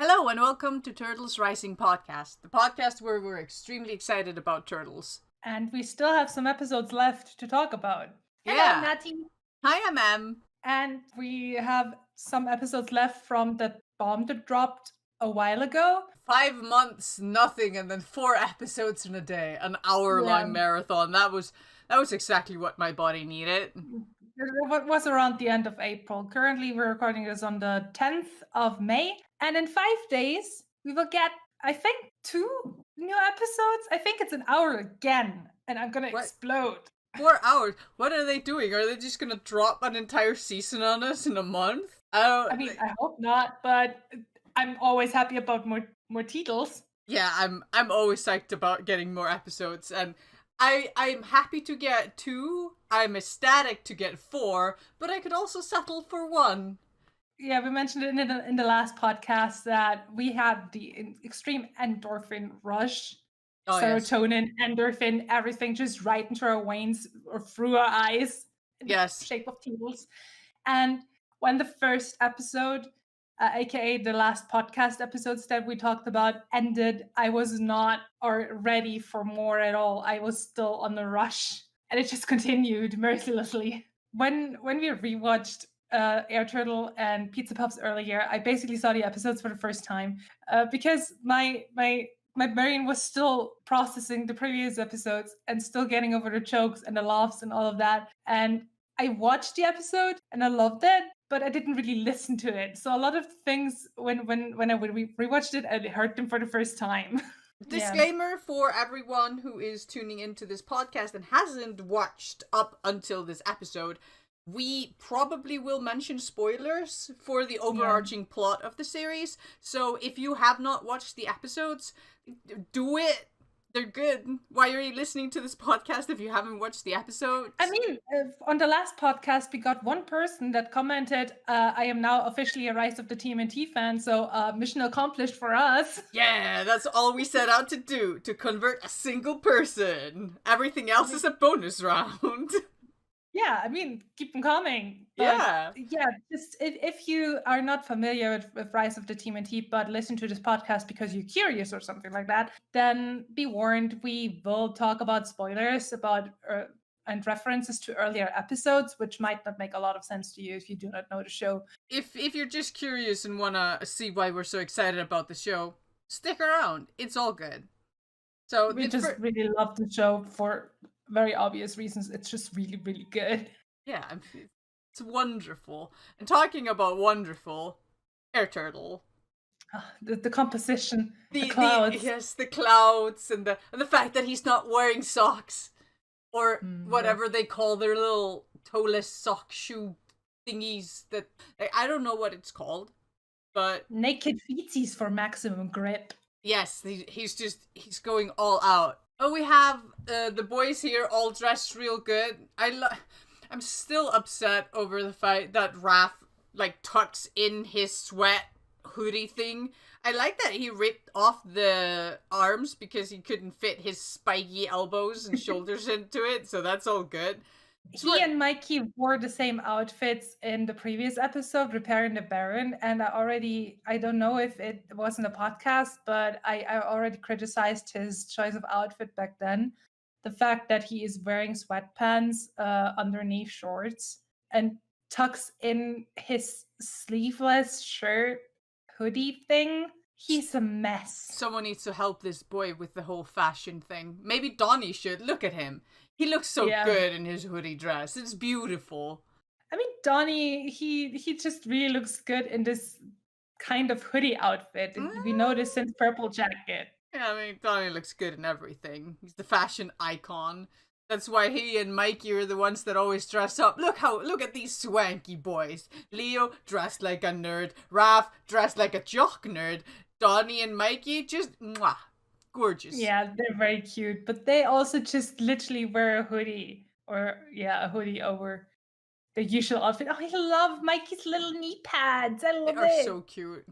Hello and welcome to Turtles Rising Podcast, the podcast where we're extremely excited about turtles. And we still have some episodes left to talk about. Hello, Yeah. Natty. Hi, I'm Em. And we have some episodes left from the bomb that dropped a while ago. 5 months, nothing, and then 4 episodes in a day, an hour-long marathon. That was exactly what my body needed. It was around the end of April. Currently, we're recording this on the 10th of May. And in 5 days, we will get, I think, 2 new episodes. I think it's an hour again, and I'm gonna explode. 4 hours? What are they doing? Are they just gonna drop an entire season on us in a month? I hope not, but I'm always happy about more titles. Yeah, I'm always psyched about getting more episodes, and I'm happy to get 2. I'm ecstatic to get 4, but I could also settle for 1. Yeah, we mentioned it in the last podcast that we had the extreme endorphin rush. Serotonin, yes. Endorphin, everything just right into our veins or through our eyes in the shape of tingles. And when the first episode, aka the last podcast episodes that we talked about, ended, I was not ready for more at all. I was still on the rush, and it just continued mercilessly. When we rewatched Air Turtle and Pizza Puffs earlier, I basically saw the episodes for the first time because my brain was still processing the previous episodes and still getting over the jokes and the laughs and all of that. And I watched the episode and I loved it, but I didn't really listen to it. So a lot of things when I rewatched it, I heard them for the first time. Disclaimer for everyone who is tuning into this podcast and hasn't watched up until this episode. We probably will mention spoilers for the overarching plot of the series. So if you have not watched the episodes, do it. They're good. Why are you listening to this podcast if you haven't watched the episodes? I mean, on the last podcast, we got one person that commented, I am now officially a Rise of the TMNT fan, so mission accomplished for us. Yeah, that's all we set out to do, to convert a single person. Everything else is a bonus round. Yeah, I mean, keep them coming. But just if you are not familiar with Rise of the TMNT, but listen to this podcast because you're curious or something like that, then be warned, we will talk about spoilers about and references to earlier episodes, which might not make a lot of sense to you if you do not know the show. If you're just curious and want to see why we're so excited about the show, stick around. It's all good. So we just really love the show for very obvious reasons. It's just really, really good. Yeah, it's wonderful. And talking about wonderful, Air Turtle. The composition, the clouds. The clouds and the fact that he's not wearing socks or whatever they call their little toeless sock shoe thingies that I don't know what it's called, but naked feetsies for maximum grip. Yes, he's going all out. Oh, we have the boys here all dressed real good. I'm still upset over the fact that Raph tucks in his sweat hoodie thing. I like that he ripped off the arms because he couldn't fit his spiky elbows and shoulders into it, so that's all good. He and Mikey wore the same outfits in the previous episode, Repairing the Baron, and I don't know if it was in the podcast, but I already criticized his choice of outfit back then. The fact that he is wearing sweatpants underneath shorts and tucks in his sleeveless shirt hoodie thing. He's a mess. Someone needs to help this boy with the whole fashion thing. Maybe Donnie should. Look at him. He looks so good in his hoodie dress. It's beautiful. I mean, Donnie, he just really looks good in this kind of hoodie outfit. We know this since Purple Jacket. Yeah, I mean, Donnie looks good in everything. He's the fashion icon. That's why he and Mikey are the ones that always dress up. Look at these swanky boys. Leo dressed like a nerd. Raph dressed like a jock nerd. Donnie and Mikey just mwah. Gorgeous. Yeah, they're very cute, but they also just literally wear a hoodie a hoodie over usual outfit. Oh, I love Mikey's little knee pads. I love They are it. so cute.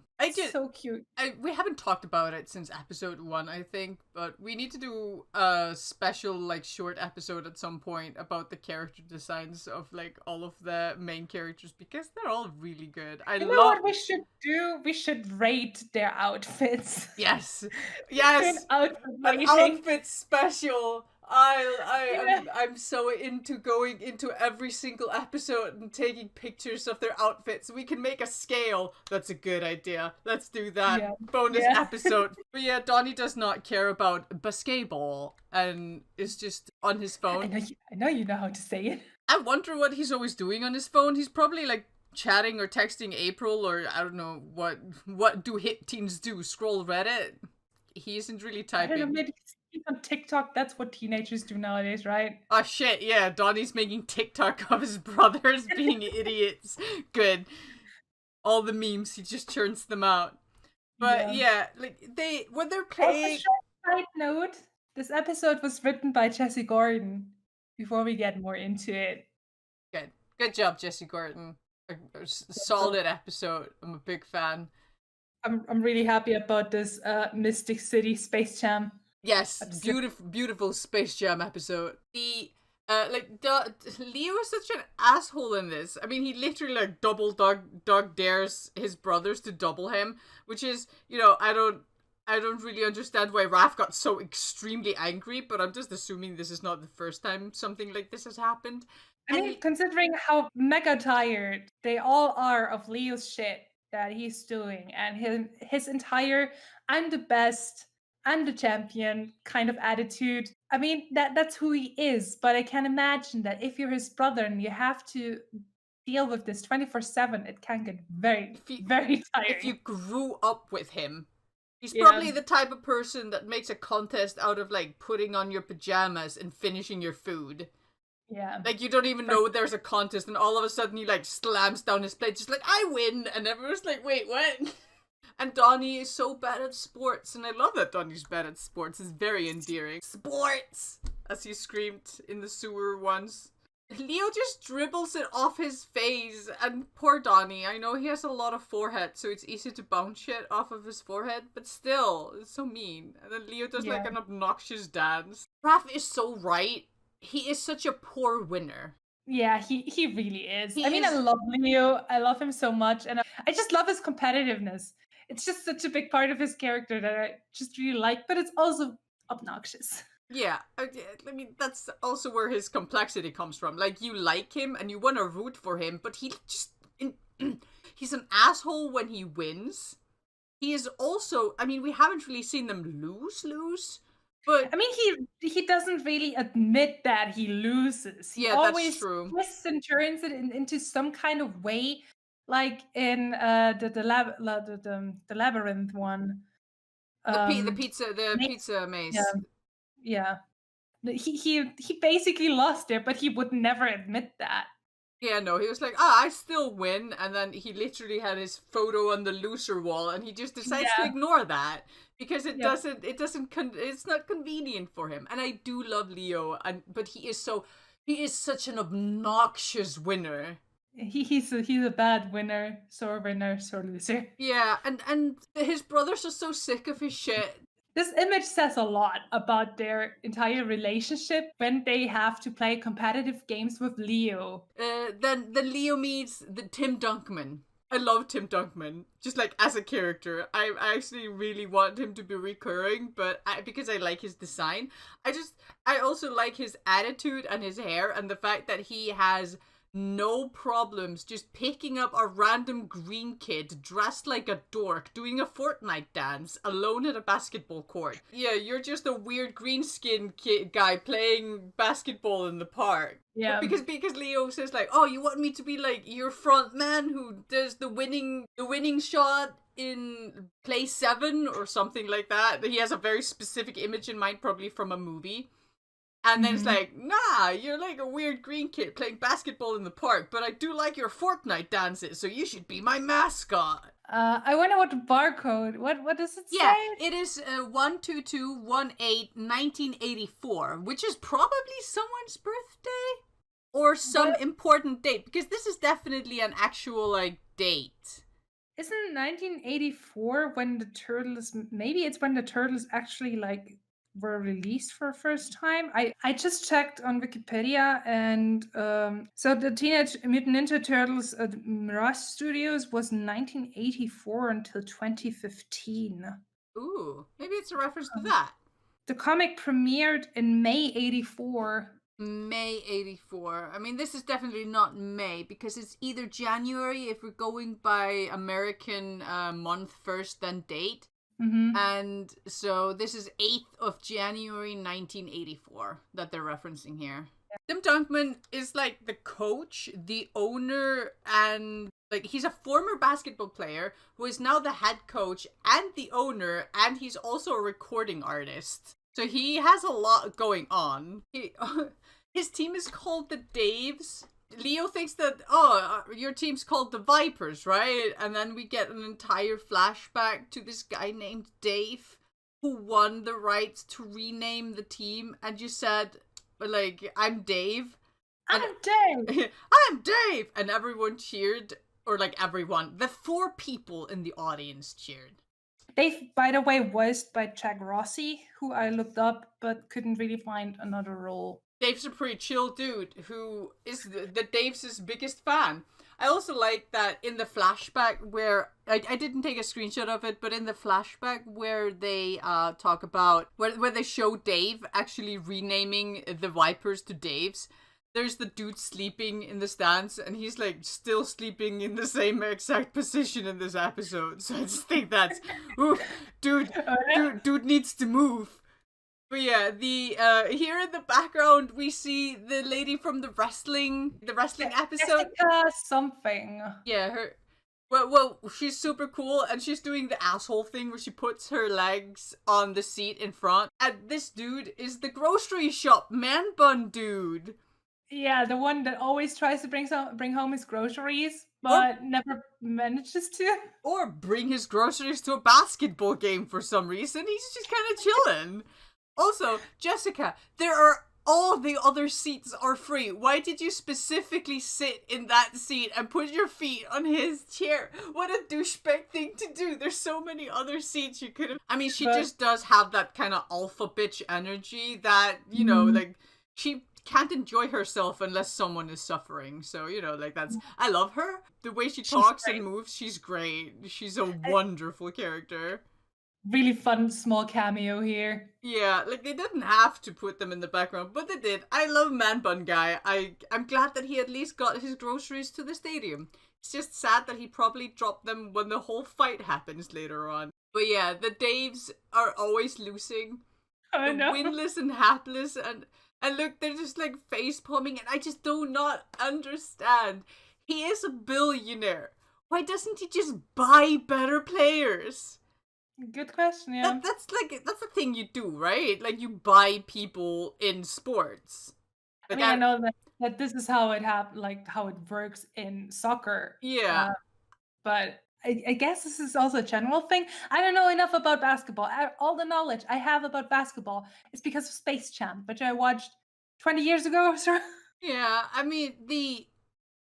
So cute. We haven't talked about it since episode 1, I think, but we need to do a special, like, short episode at some point about the character designs of, like, all of the main characters, because they're all really good. You know what we should do? We should rate their outfits. Yes. An outfit special. I'm so into going into every single episode and taking pictures of their outfits. We can make a scale. That's a good idea. Let's do that. Yeah. Bonus episode. But yeah, Donnie does not care about basketball and is just on his phone. I know you know how to say it. I wonder what he's always doing on his phone. He's probably like chatting or texting April, or I don't know what do hip teens do? Scroll Reddit? He isn't really typing. I don't know, maybe he's on TikTok. That's what teenagers do nowadays, right? Oh shit, yeah, Donnie's making TikTok of his brothers being idiots. Good. All the memes, he just churns them out. But yeah, like when they're playing. Side note, this episode was written by Jesse Gordon. Before we get more into it. Good job, Jesse Gordon. A solid episode. I'm a big fan. I'm really happy about this Mystic City Space Jam. Yes, beautiful Space Jam episode. Leo is such an asshole in this. I mean, he literally like dog dares his brothers to double him, which is, you know, I don't really understand why Raph got so extremely angry, but I'm just assuming this is not the first time something like this has happened. I mean, considering how mega tired they all are of Leo's shit that he's doing, and his entire "I'm the best, I'm the champion" kind of attitude. I mean, that's who he is. But I can imagine that if you're his brother and you have to deal with this 24/7, it can get very tiring. If you grew up with him, he's probably the type of person that makes a contest out of like putting on your pajamas and finishing your food. Yeah. Like, you don't even know there's a contest, and all of a sudden he, like, slams down his plate, just like, I win! And everyone's like, wait, what? And Donnie is so bad at sports, and I love that Donnie's bad at sports. It's very endearing. Sports! As he screamed in the sewer once. Leo just dribbles it off his face, and poor Donnie. I know he has a lot of forehead, so it's easy to bounce shit off of his forehead, but still, it's so mean. And then Leo does, like, an obnoxious dance. Raph is so right. He is such a poor winner. Yeah, he really is. I mean, I love Leo. I love him so much. And I just love his competitiveness. It's just such a big part of his character that I just really like, but it's also obnoxious. Yeah, I mean, that's also where his complexity comes from. Like, you like him and you want to root for him, but he's an asshole when he wins. He is also, I mean, we haven't really seen them lose. But I mean, he doesn't really admit that he loses. He always twists and turns it into some kind of way, like in the labyrinth one. The pizza maze. Yeah. He basically lost it, but he would never admit that. Yeah, no, he was like, I still win, and then he literally had his photo on the loser wall, and he just decides to ignore that because it's not convenient for him. And I do love Leo, but he is such an obnoxious winner. He's a bad winner, sore loser. Yeah, and his brothers are so sick of his shit. This image says a lot about their entire relationship when they have to play competitive games with Leo. Then Leo meets Tim Dunkman. I love Tim Dunkman, just like as a character. I actually really want him to be recurring, but because I like his design. I also like his attitude and his hair and the fact that he has no problems just picking up a random green kid dressed like a dork doing a Fortnite dance alone at a basketball court. Yeah, you're just a weird green skinned guy playing basketball in the park. Yeah. But because Leo says like, oh, you want me to be like your front man who does the winning shot in play 7 or something like that. He has a very specific image in mind, probably from a movie. And then it's like, nah, you're like a weird green kid playing basketball in the park, but I do like your Fortnite dances, so you should be my mascot. I wonder what the barcode, what does it say? Yeah, it is 12218 1984, which is probably someone's birthday. or some important date, because this is definitely an actual like date. Isn't 1984 when the Turtles? Maybe it's when the Turtles actually like were released for the first time. I just checked on Wikipedia, and so the Teenage Mutant Ninja Turtles Mirage Studios was 1984 until 2015. Ooh, maybe it's a reference to that. The comic premiered in May 84. May 84. I mean, this is definitely not May, because it's either January if we're going by American month first, then date. Mm-hmm. And so this is 8th of January 1984 that they're referencing here. Tim Dunkman is like the coach, the owner, and like he's a former basketball player who is now the head coach and the owner, and he's also a recording artist. So he has a lot going on. His team is called the Daves. Leo thinks that, your team's called the Vipers, right? And then we get an entire flashback to this guy named Dave who won the rights to rename the team and just said, like, I'm Dave. I'm Dave! I'm Dave! And everyone cheered, or like everyone, the 4 people in the audience cheered. Dave, by the way, voiced by Jack Rossi, who I looked up but couldn't really find another role. Dave's a pretty chill dude who is the Dave's biggest fan. I also like that in the flashback where I didn't take a screenshot of it, but in the flashback where they talk about where they show Dave actually renaming the Vipers to Dave's. There's the dude sleeping in the stands, and he's like still sleeping in the same exact position in this episode. So I just think that's, oof, dude needs to move. But yeah, the here in the background we see the lady from the wrestling episode. Jessica something. Yeah, her. Well, she's super cool, and she's doing the asshole thing where she puts her legs on the seat in front. And this dude is the grocery shop man bun dude. Yeah, the one that always tries to bring home his groceries, but never manages to. Or bring his groceries to a basketball game for some reason. He's just kind of chilling. Also, Jessica, all the other seats are free. Why did you specifically sit in that seat and put your feet on his chair? What a douchebag thing to do. There's so many other seats you could have. I mean, she just does have that kind of alpha bitch energy that, you know, like, she can't enjoy herself unless someone is suffering. So, you know, like, that's, I love her. The way she talks and moves, she's great. She's a wonderful character. Really fun small cameo here. Yeah, like they didn't have to put them in the background, but they did. I love Man Bun Guy. I'm glad that he at least got his groceries to the stadium. It's just sad that he probably dropped them when the whole fight happens later on. But yeah, the Daves are always losing. Oh, no. Winless and hapless, and look, they're just like face palming, and I just do not understand. He is a billionaire. Why doesn't he just buy better players? Good question, yeah. That's the thing you do, right? Like, you buy people in sports. Like, I know that this is how it how it works in soccer. Yeah. But I guess this is also a general thing. I don't know enough about basketball. All the knowledge I have about basketball is because of Space Jam, which I watched 20 years ago. So. Yeah, I mean,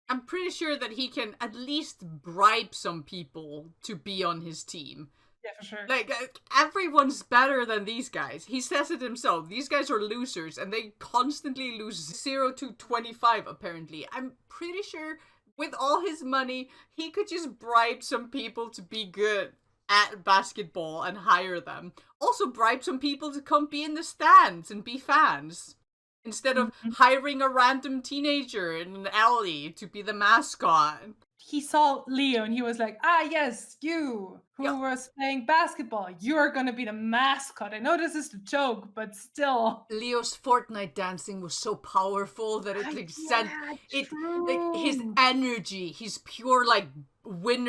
I'm pretty sure that he can at least bribe some people to be on his team. Yeah, for sure. Like, everyone's better than these guys. He says it himself. These guys are losers, and they constantly lose 0 to 25, apparently. I'm pretty sure with all his money, he could just bribe some people to be good at basketball and hire them. Also bribe some people to come be in the stands and be fans. Instead of hiring a random teenager in an alley to be the mascot. He saw Leo and he was like, yes, you who was playing basketball, you're gonna be the mascot. I know this is the joke, but still. Leo's Fortnite dancing was so powerful that it sent it, like, his energy, his pure like win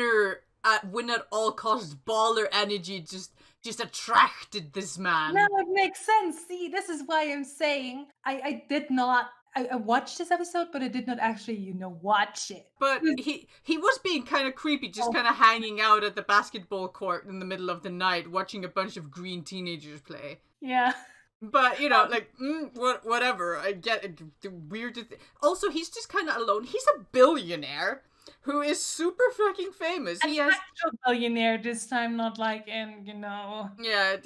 at all costs baller energy just attracted this man. No, it makes sense. See, this is why I'm saying I did not. I watched this episode, but I did not actually, watch it. But he was being kind of creepy, just kind of hanging out at the basketball court in the middle of the night, watching a bunch of green teenagers play. Yeah. But, whatever. I get it. Weird. Also, he's just kind of alone. He's a billionaire who is super fucking famous. He has actual billionaire this time, not like in, Yeah,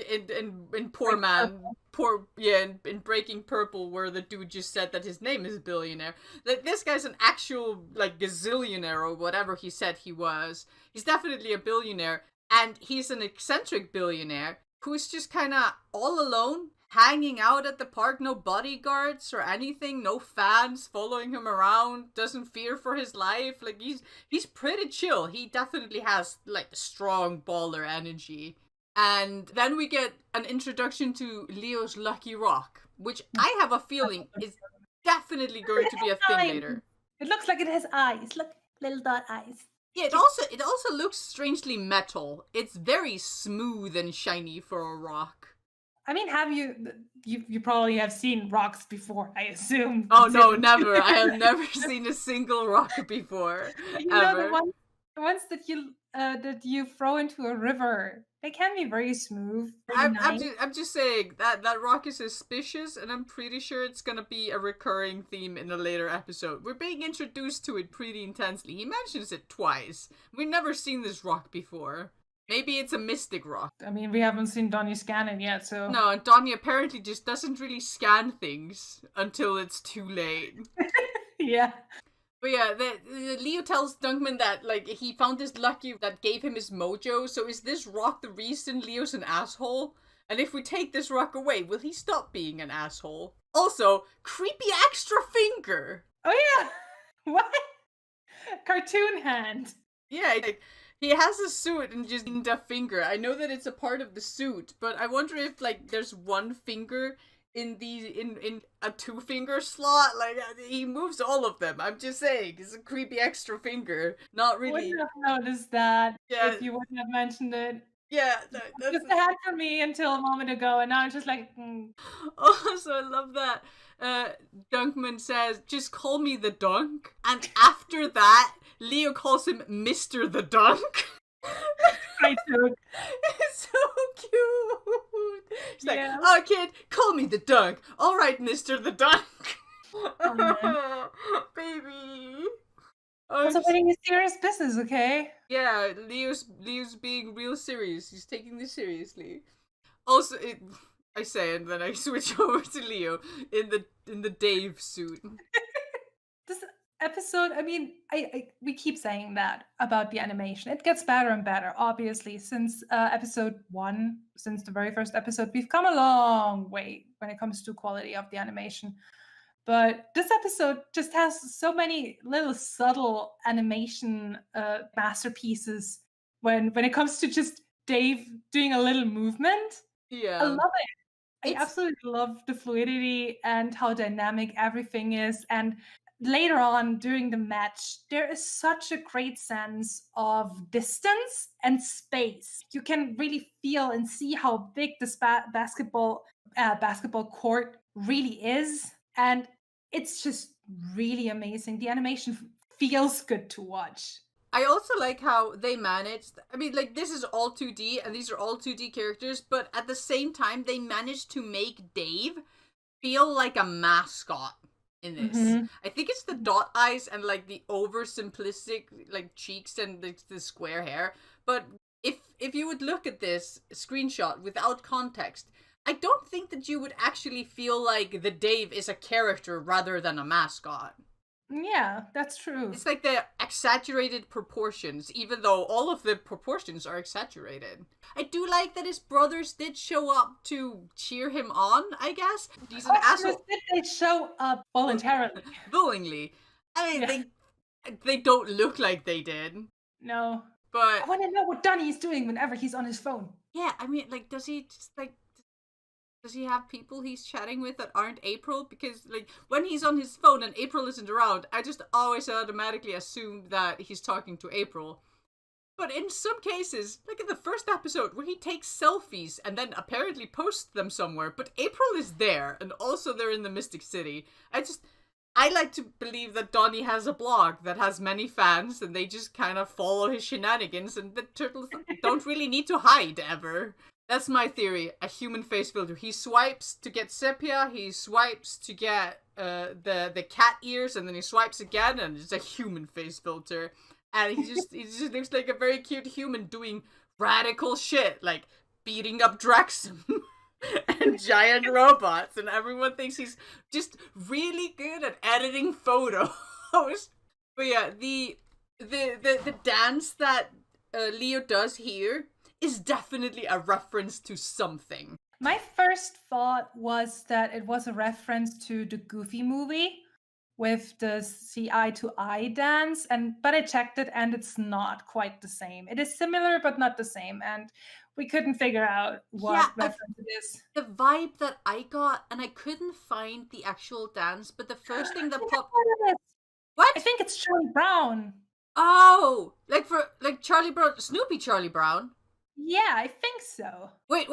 in Poor Man. In Breaking Purple, where the dude just said that his name is Billionaire. Like, this guy's an actual, gazillionaire or whatever he said he was. He's definitely a billionaire, and he's an eccentric billionaire who's just kind of all alone, hanging out at the park, no bodyguards or anything, no fans following him around, doesn't fear for his life. Like, he's pretty chill. He definitely has, strong baller energy. And then we get an introduction to Leo's Lucky Rock, which I have a feeling is definitely going to be a thing later. It looks like it has eyes. Look, little dot eyes. Yeah, it also looks strangely metal. It's very smooth and shiny for a rock. I mean, have you probably have seen rocks before, I assume. Oh no, never. I have never seen a single rock before. Ever. The ones that you throw into a river, they can be very smooth. I'm just saying that rock is suspicious, and I'm pretty sure it's gonna be a recurring theme in a later episode. We're being introduced to it pretty intensely. He mentions it twice. We've never seen this rock before. Maybe it's a mystic rock. I mean, we haven't seen Donnie scan it yet, so... No, and Donnie apparently just doesn't really scan things until it's too late. Yeah. But yeah, Leo tells Dunkman that, he found this lucky that gave him his mojo, so is this rock the reason Leo's an asshole? And if we take this rock away, will he stop being an asshole? Also, creepy extra finger! Oh yeah! What? Cartoon hand! Yeah, he has a suit and just a finger. I know that it's a part of the suit, but I wonder if there's one finger in a 2-finger slot. He moves all of them. I'm just saying, it's a creepy extra finger. Not really. I wouldn't have noticed that if you wouldn't have mentioned it. Yeah, that's just a hand for me until a moment ago, and now I'm just like. Also, I love that. Dunkman says, "Just call me the Dunk," and after that, Leo calls him Mr. the Dunk. I joke. It's so cute. He's like, "Oh, kid, call me the Dunk. All right, Mr. the Dunk." Oh, baby. Also, winning is serious business, okay? Yeah, Leo's being real serious. He's taking this seriously. Also, I say, and then I switch over to Leo in the Dave suit. This episode, I mean, we keep saying that about the animation. It gets better and better, obviously, since episode 1, since the very first episode. We've come a long way when it comes to quality of the animation. But this episode just has so many little subtle animation masterpieces when it comes to just Dave doing a little movement. Yeah. I love it. I absolutely love the fluidity and how dynamic everything is. And later on during the match, there is such a great sense of distance and space. You can really feel and see how big this basketball court really is. And it's just really amazing. The animation feels good to watch. I also like how they managed, I mean, this is all 2D, and these are all 2D characters, but at the same time, they managed to make Dave feel like a mascot in this. Mm-hmm. I think it's the dot eyes and, the oversimplistic, cheeks and the square hair, but if you would look at this screenshot without context, I don't think that you would actually feel like the Dave is a character rather than a mascot. Yeah, that's true. It's the exaggerated proportions, even though all of the proportions are exaggerated. I do like that his brothers did show up to cheer him on, I guess. He's an asshole. Did they show up voluntarily? Willingly. I mean, they don't look like they did. No. But I want to know what Donnie is doing whenever he's on his phone. Yeah, I mean, does he just, does he have people he's chatting with that aren't April? Because, when he's on his phone and April isn't around, I just always automatically assume that he's talking to April. But in some cases, in the first episode, where he takes selfies and then apparently posts them somewhere, but April is there, and also they're in the Mystic City. I like to believe that Donnie has a blog that has many fans, and they just kind of follow his shenanigans, and the turtles don't really need to hide, ever. That's my theory. A human face filter. He swipes to get sepia. He swipes to get the cat ears, and then he swipes again, and it's a human face filter. And he just looks like a very cute human doing radical shit, like beating up Drexum and giant robots, and everyone thinks he's just really good at editing photos. But yeah, the dance that Leo does here is definitely a reference to something. My first thought was that it was a reference to the Goofy movie with the see eye to eye dance, but I checked it and it's not quite the same. It is similar but not the same, and we couldn't figure out what reference it is. The vibe that I got, and I couldn't find the actual dance, but the first thing that popped. What? I think it's Charlie Brown. Oh, like Charlie Brown, Snoopy Charlie Brown. Yeah, I think so. Wait.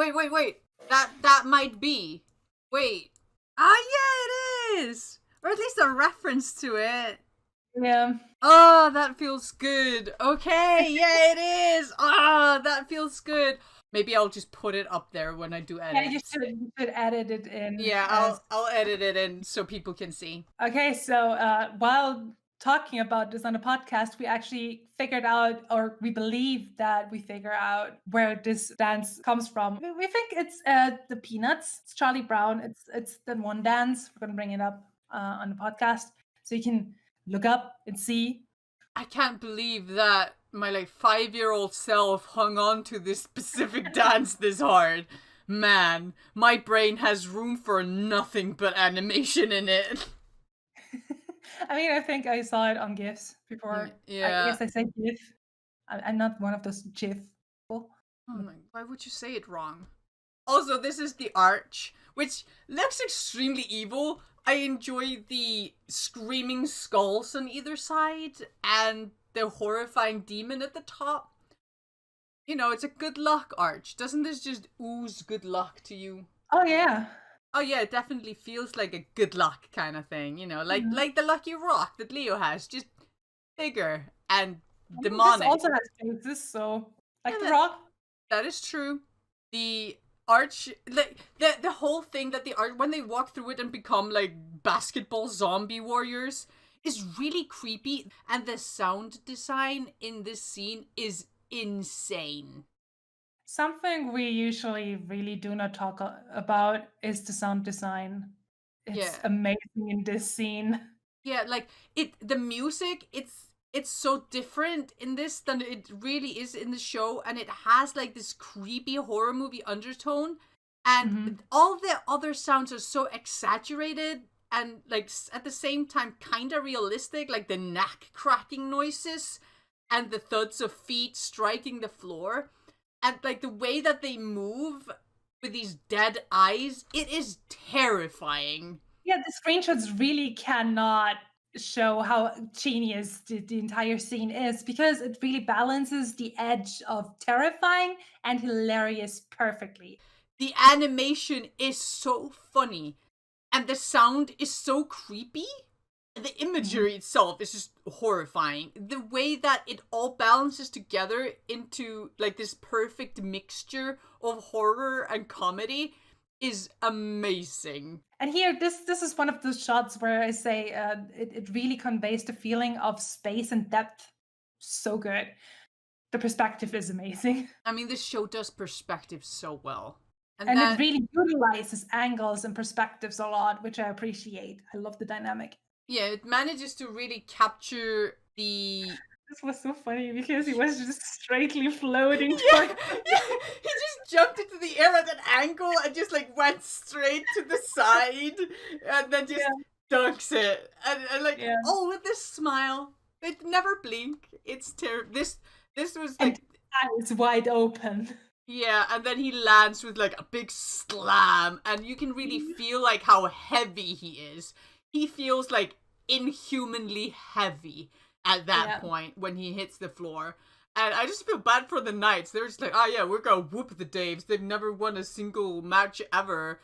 That might be. Wait. Ah, yeah, it is. Or at least a reference to it. Yeah. Oh, that feels good. Okay, yeah, it is. Ah, that feels good. Maybe I'll just put it up there when I do edit. Yeah, you should edit it in. Yeah, I'll edit it in so people can see. Okay, so while talking about this on a podcast, we actually figured out, or we believe that we figure out where this dance comes from. We think it's the Peanuts. It's Charlie Brown. It's the one dance. We're gonna bring it up on the podcast so you can look up and see. I can't believe that my 5-year-old self hung on to this specific dance this hard. Man, my brain has room for nothing but animation in it. I mean, I think I saw it on GIFs before. Yeah. I guess I say GIF. I'm not one of those GIF people. Why would you say it wrong? Also, this is the arch, which looks extremely evil. I enjoy the screaming skulls on either side and the horrifying demon at the top. You know, it's a good luck arch. Doesn't this just ooze good luck to you? Oh, yeah. Oh yeah, it definitely feels like a good luck kind of thing, you know, like the lucky rock that Leo has, just bigger and demonic. This also has faces, so like the rock. That is true. The arch, like the whole thing that the arch, when they walk through it and become like basketball zombie warriors, is really creepy, and the sound design in this scene is insane. Something we usually really do not talk about is the sound design. It's amazing in this scene. Yeah, like the music, it's so different in this than it really is in the show, and it has like this creepy horror movie undertone, and all the other sounds are so exaggerated and like at the same time kind of realistic, like the neck cracking noises and the thuds of feet striking the floor. And, like, the way that they move with these dead eyes, it is terrifying. Yeah, the screenshots really cannot show how genius the entire scene is, because it really balances the edge of terrifying and hilarious perfectly. The animation is so funny, and the sound is so creepy. The imagery itself is just horrifying. The way that it all balances together into like this perfect mixture of horror and comedy is amazing. And here, this is one of those shots where I say it really conveys the feeling of space and depth so good. The perspective is amazing. I mean, this show does perspective so well. And it really utilizes angles and perspectives a lot, which I appreciate. I love the dynamic. Yeah, it manages to really capture the... This was so funny because he was just straightly floating. Yeah, he just jumped into the air at an angle and just like went straight to the side and then just dunks it. And like, oh, with this smile. It never blink. It's terrible. This was like... eyes wide open. Yeah, and then he lands with like a big slam, and you can really feel like how heavy he is. He feels like inhumanly heavy at that point when he hits the floor. And I just feel bad for the Knights. They're just like, oh yeah, we're gonna whoop the Daves. They've never won a single match ever.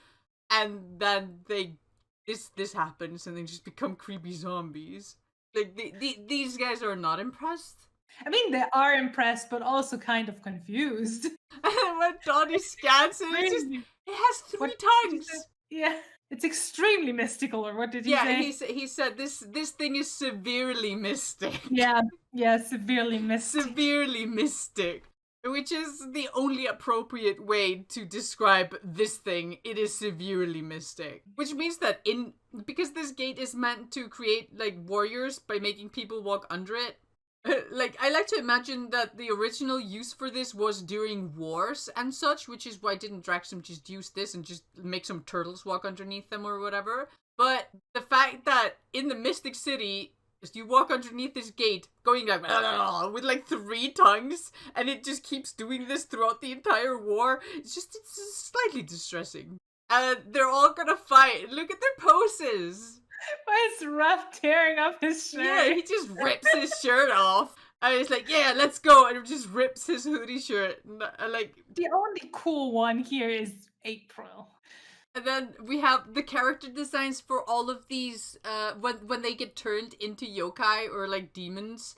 And then this happens and they just become creepy zombies. Like, these guys are not impressed. I mean, they are impressed, but also kind of confused. And when Donnie scans it, it has three tongues. Yeah, it's extremely mystical, or what did he Yeah, say? he said this thing is severely mystic. Yeah, severely mystic. Severely mystic. Which is the only appropriate way to describe this thing. It is severely mystic. Which means that because this gate is meant to create like warriors by making people walk under it. Like, I like to imagine that the original use for this was during wars and such, which is why didn't Draxum just use this and just make some turtles walk underneath them or whatever. But the fact that in the Mystic City, you walk underneath this gate, going like with like 3 tongues, and it just keeps doing this throughout the entire war. It's slightly distressing. And they're all gonna fight. Look at their poses. Why is Raph tearing up his shirt? Yeah, he just rips his shirt off. And it's like, yeah, let's go. And it just rips his hoodie shirt. And like, the only cool one here is April. And then we have the character designs for all of these, when they get turned into yokai or like demons,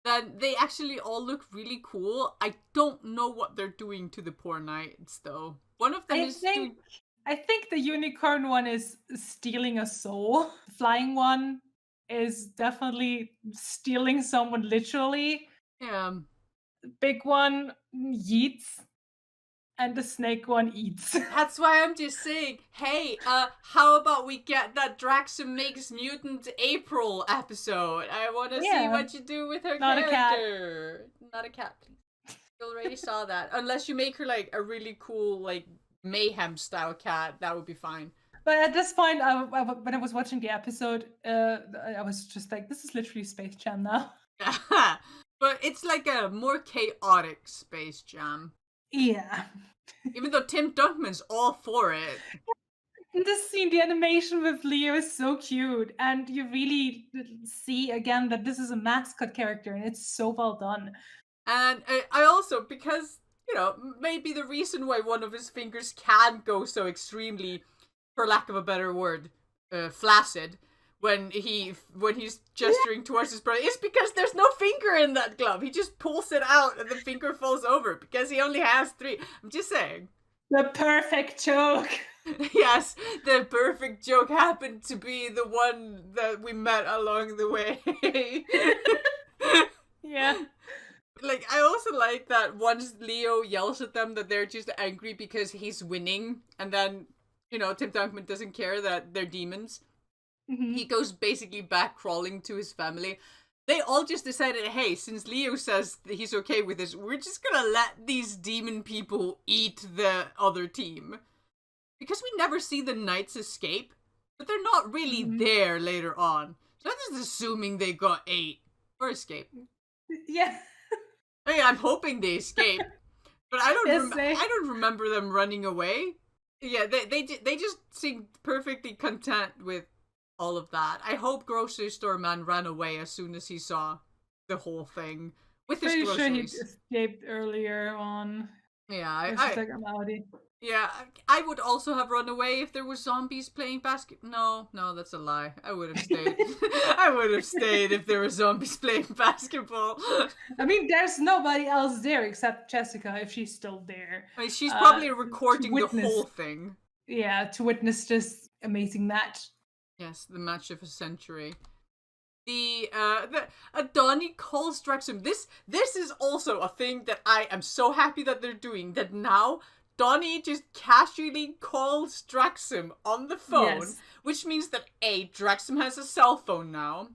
then they actually all look really cool. I don't know what they're doing to the poor knights though. One of them I think the unicorn one is stealing a soul. The flying one is definitely stealing someone literally. Yeah. The big one yeets. And the snake one eats. That's why I'm just saying, hey, how about we get that Draxum Makes Mutant April episode? I want to see what you do with her character. Not a cat, please. You already saw that. Unless you make her like a really cool, like, mayhem style cat, that would be fine. But at this point, when I was watching the episode, I was just like, this is literally Space Jam now. But it's like a more chaotic Space Jam. Yeah. Even though Tim Dunkman's all for it. In this scene, the animation with Leo is so cute. And you really see, again, that this is a mascot character. And it's so well done. And I also, because, you know, maybe the reason why one of his fingers can go so extremely, for lack of a better word, flaccid, when he's gesturing towards his brother, is because there's no finger in that glove. He just pulls it out and the finger falls over because he only has 3. I'm just saying. The perfect joke. Yes, the perfect joke happened to be the one that we met along the way. Yeah. Like, I also like that once Leo yells at them that they're just angry because he's winning, and then, you know, Tim Dunkman doesn't care that they're demons. Mm-hmm. He goes basically back crawling to his family. They all just decided, hey, since Leo says that he's okay with this, we're just gonna let these demon people eat the other team. Because we never see the knights escape, but they're not really there later on. So I'm just assuming they got ate. Or escape. Yeah. I mean, I'm hoping they escape. But I don't remember them running away. Yeah, they just seemed perfectly content with all of that. I hope Grocery Store Man ran away as soon as he saw the whole thing with his groceries. Pretty sure he escaped earlier on. Yeah, yeah, I would also have run away if there was zombies playing basket. No, that's a lie. I would have stayed. I would have stayed if there were zombies playing basketball. I mean, there's nobody else there except Jessica, if she's still there. I mean, she's probably recording the whole thing. Yeah, to witness this amazing match. Yes, the match of a century. The Donnie calls Draxum. This is also a thing that I am so happy that they're doing. That now Donnie just casually calls Draxum on the phone, which means that A, Draxum has a cell phone now,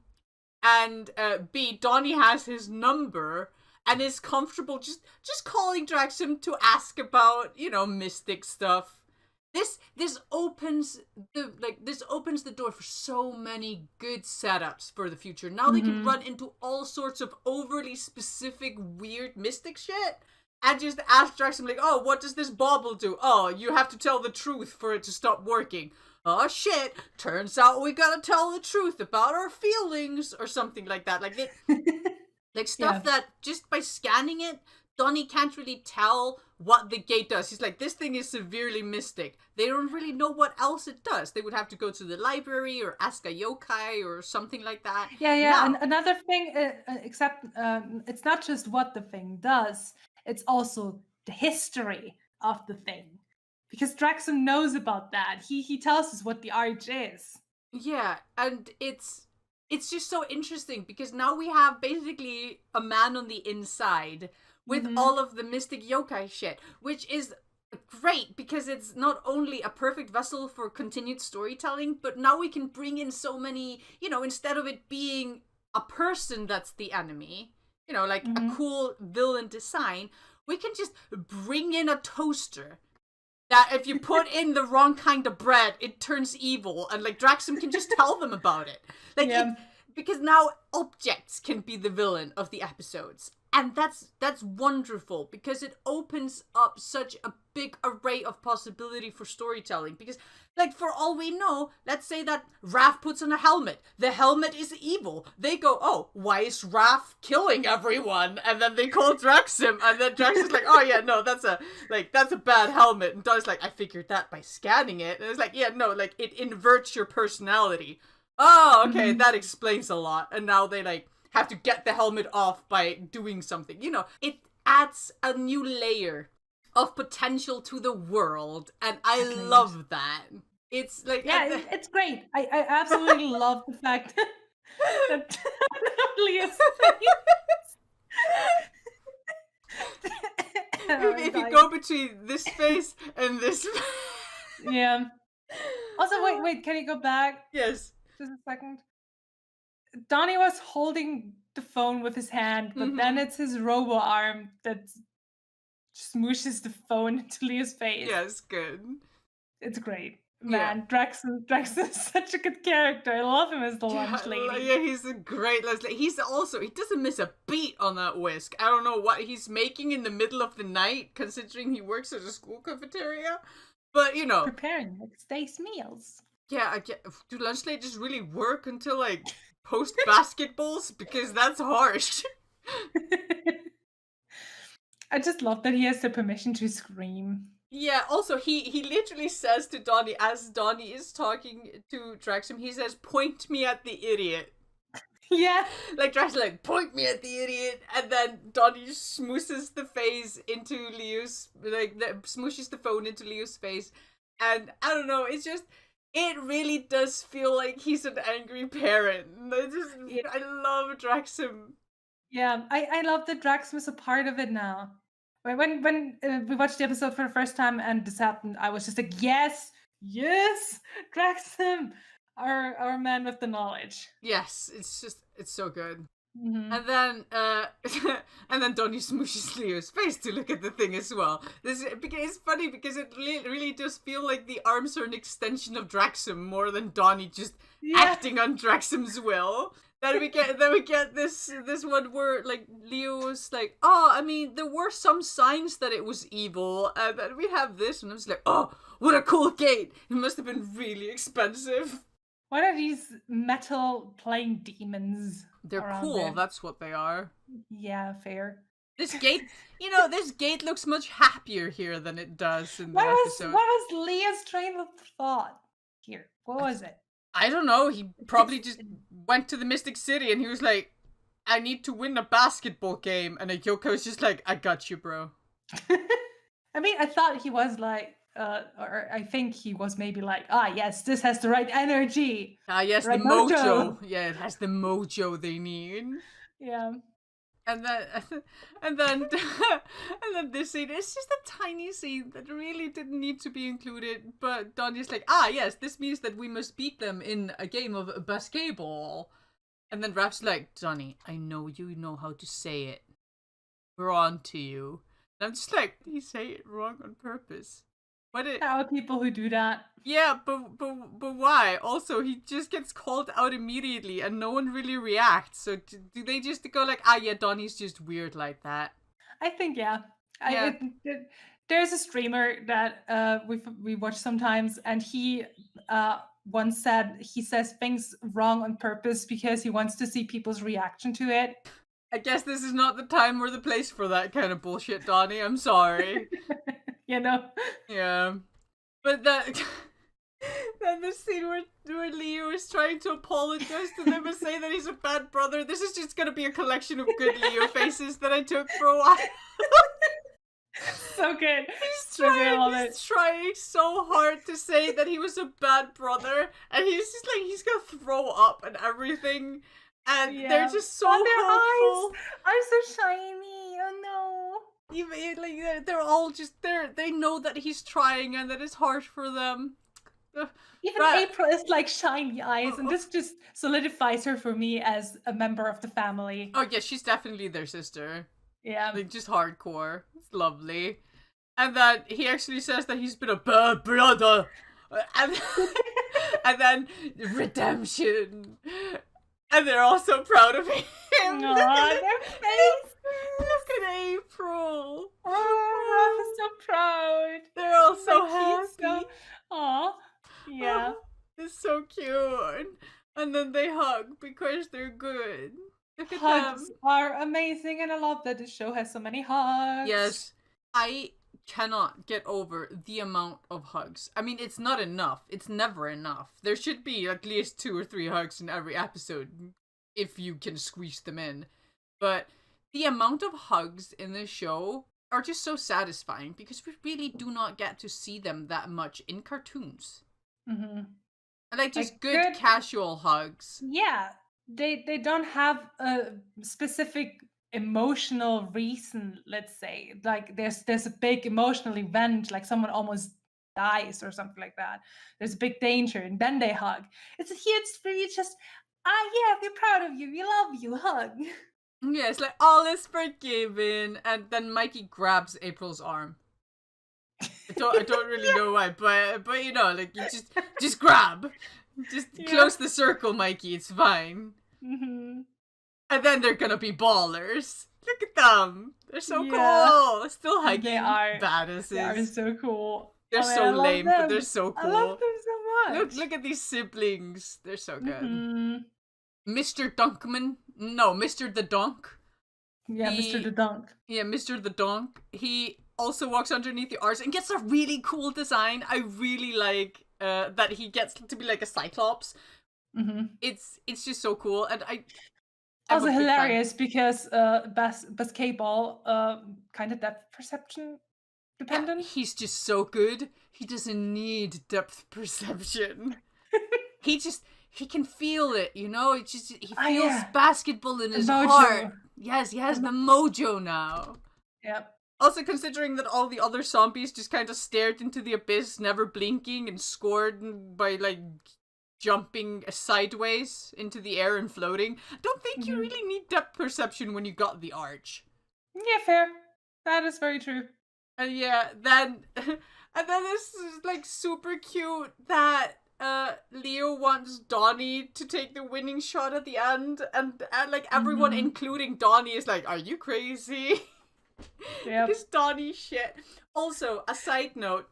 and B, Donnie has his number and is comfortable just calling Draxum to ask about, you know, mystic stuff. This opens the door for so many good setups for the future. Now they can run into all sorts of overly specific, weird mystic shit, and just ask Draxum like, oh, what does this bauble do? Oh, you have to tell the truth for it to stop working. Oh shit! Turns out we gotta tell the truth about our feelings, or something like that. Like stuff that just by scanning it, Donnie can't really tell what the gate does. He's like, this thing is severely mystic. They don't really know what else it does. They would have to go to the library or ask a yokai or something like that. Yeah. And another thing, except it's not just what the thing does, it's also the history of the thing. Because Draxum knows about that. He tells us what the arch is. Yeah, and it's just so interesting because now we have basically a man on the inside with all of the mystic yokai shit, which is great because it's not only a perfect vessel for continued storytelling, but now we can bring in so many, instead of it being a person that's the enemy, like a cool villain design, we can just bring in a toaster that if you put in the wrong kind of bread, it turns evil, and like Draxum can just tell them about it. Like because now objects can be the villain of the episodes. And that's wonderful because it opens up such a big array of possibility for storytelling. Because, like, for all we know, let's say that Raph puts on a helmet. The helmet is evil. They go, oh, why is Raph killing everyone? And then they call Draxum, and then Draxum's like, oh yeah, no, that's a bad helmet. And Don's like, I figured that by scanning it. And it's like, yeah, no, like, it inverts your personality. Oh, okay, that explains a lot. And now they, like, have to get the helmet off by doing something. It adds a new layer of potential to the world, and I love that. It's like... Yeah, it's great. I absolutely love the fact that Leah's if you go between this face and this... Yeah. Also, wait, can you go back? Yes. Just a second. Donnie was holding the phone with his hand, but then it's his robo arm that smooshes the phone into Leo's face. Yes, good. It's great. Man, yeah. Draxum is such a good character. I love him as the lunch lady. Yeah, he's a great lunch lady. He doesn't miss a beat on that whisk. I don't know what he's making in the middle of the night, considering he works at a school cafeteria. But, preparing like Stace meals. Yeah, do lunch ladies really work until, like, post basketballs? Because that's harsh. I just love that he has the permission to scream. Yeah, also, he literally says to Donnie, as Donnie is talking to Draxum, he says, point me at the idiot. Yeah. Like, Draxum, like, point me at the idiot, and then Donnie smooshes the face into Leo's, like, smooshes the phone into Leo's face, and I don't know, it's just... It really does feel like he's an angry parent. I love Draxum. Yeah, I love that Draxum is a part of it now. When we watched the episode for the first time and this happened, I was just like, yes, Draxum, our man with the knowledge. Yes, it's so good. And then and then Donnie smooshes Leo's face to look at the thing as well. It's funny because it really does feel like the arms are an extension of Draxum more than Donnie just acting on Draxum's will. Then we get this one where like Leo's like, oh, I mean, there were some signs that it was evil, and then we have this, and I was like, oh, what a cool gate! It must have been really expensive. What are these metal playing demons? They're cool, there? That's what they are. Yeah, fair. This gate, this gate looks much happier here than it does in the episode. What was Leah's train of thought here? What was it? I don't know. He probably just went to the Mystic City and he was like, I need to win a basketball game. And Yoko was just like, I got you, bro. I mean, I thought he was like, or I think he was maybe like, yes, this has the right energy. Yes, right, the mojo. Yeah, it has the mojo they need. Yeah. And then this scene, it's just a tiny scene that really didn't need to be included, but Donnie's like, yes, this means that we must beat them in a game of basketball. And then Raph's like, Donnie, I know you know how to say it. We're on to you. And I'm just like, did he say it wrong on purpose? There are people who do that. Yeah, but why? Also, he just gets called out immediately and no one really reacts. So do they just go like, yeah, Donnie's just weird like that? I think, yeah. There's a streamer that we watch sometimes, and he once said he says things wrong on purpose because he wants to see people's reaction to it. I guess this is not the time or the place for that kind of bullshit, Donnie. I'm sorry. You know? Yeah. But that... Then the scene where Leo is trying to apologize to them and say that he's a bad brother. This is just gonna be a collection of good Leo faces that I took for a while. So good. He's trying so hard to say that he was a bad brother, and he's just like, he's gonna throw up and everything. And they're just so hopeful. Eyes are so shiny. Oh no. Even like they're all just they know that he's trying and that it's harsh for them. Even April is like shiny eyes, and this just solidifies her for me as a member of the family. Oh yeah, she's definitely their sister. Yeah. Like, just hardcore. It's lovely. And then he actually says that he's been a bad brother. And, and then redemption. And they're all so proud of him. Aww, their face. Look at April. Oh, Raph is so proud. They're all so happy. Aw. Yeah. Oh, it's so cute. And then they hug because they're good. Look at Hugs them. are amazing, and I love that the show has so many hugs. Yes. I cannot get over the amount of hugs. I mean, it's not enough. It's never enough. There should be at least 2 or 3 hugs in every episode if you can squeeze them in. But the amount of hugs in this show are just so satisfying because we really do not get to see them that much in cartoons. Mm-hmm. And like just good casual hugs. Yeah. They don't have a specific emotional reason, let's say. Like there's a big emotional event, like someone almost dies or something like that. There's a big danger, and then they hug. It's really just, yeah, we're proud of you, we love you, hug. Yeah, it's like all is forgiven, and then Mikey grabs April's arm. I don't really know why, but you know, like you just grab. Just close the circle, Mikey. It's fine. Mm-hmm. And then they're gonna be ballers. Look at them. They're so cool. Still hugging. They are badasses. They are so cool. They're so lame, but they're so cool. I love them so much. Look at these siblings. They're so good. Mm-hmm. Mr. Dunkman. No, Mr. the Donk. Yeah, Mr. the Donk. Yeah, Mr. the Donk. He also walks underneath the arch and gets a really cool design. I really like that he gets to be like a Cyclops. Mm-hmm. It's just so cool, and also hilarious because basketball kind of depth perception dependent. Yeah, he's just so good. He doesn't need depth perception. he can feel it, you know. He feels basketball in his heart. Yes, he has the mojo now. Yep. Also, considering that all the other zombies just kind of stared into the abyss, never blinking, and scored by, like, jumping sideways into the air and floating, I don't think you really need depth perception when you got the arch. Yeah, fair. That is very true. And yeah, then this is, like, super cute that Leo wants Donnie to take the winning shot at the end, and like, everyone, including Donnie, is like, are you crazy? Yeah. This Donnie shit. Also, a side note,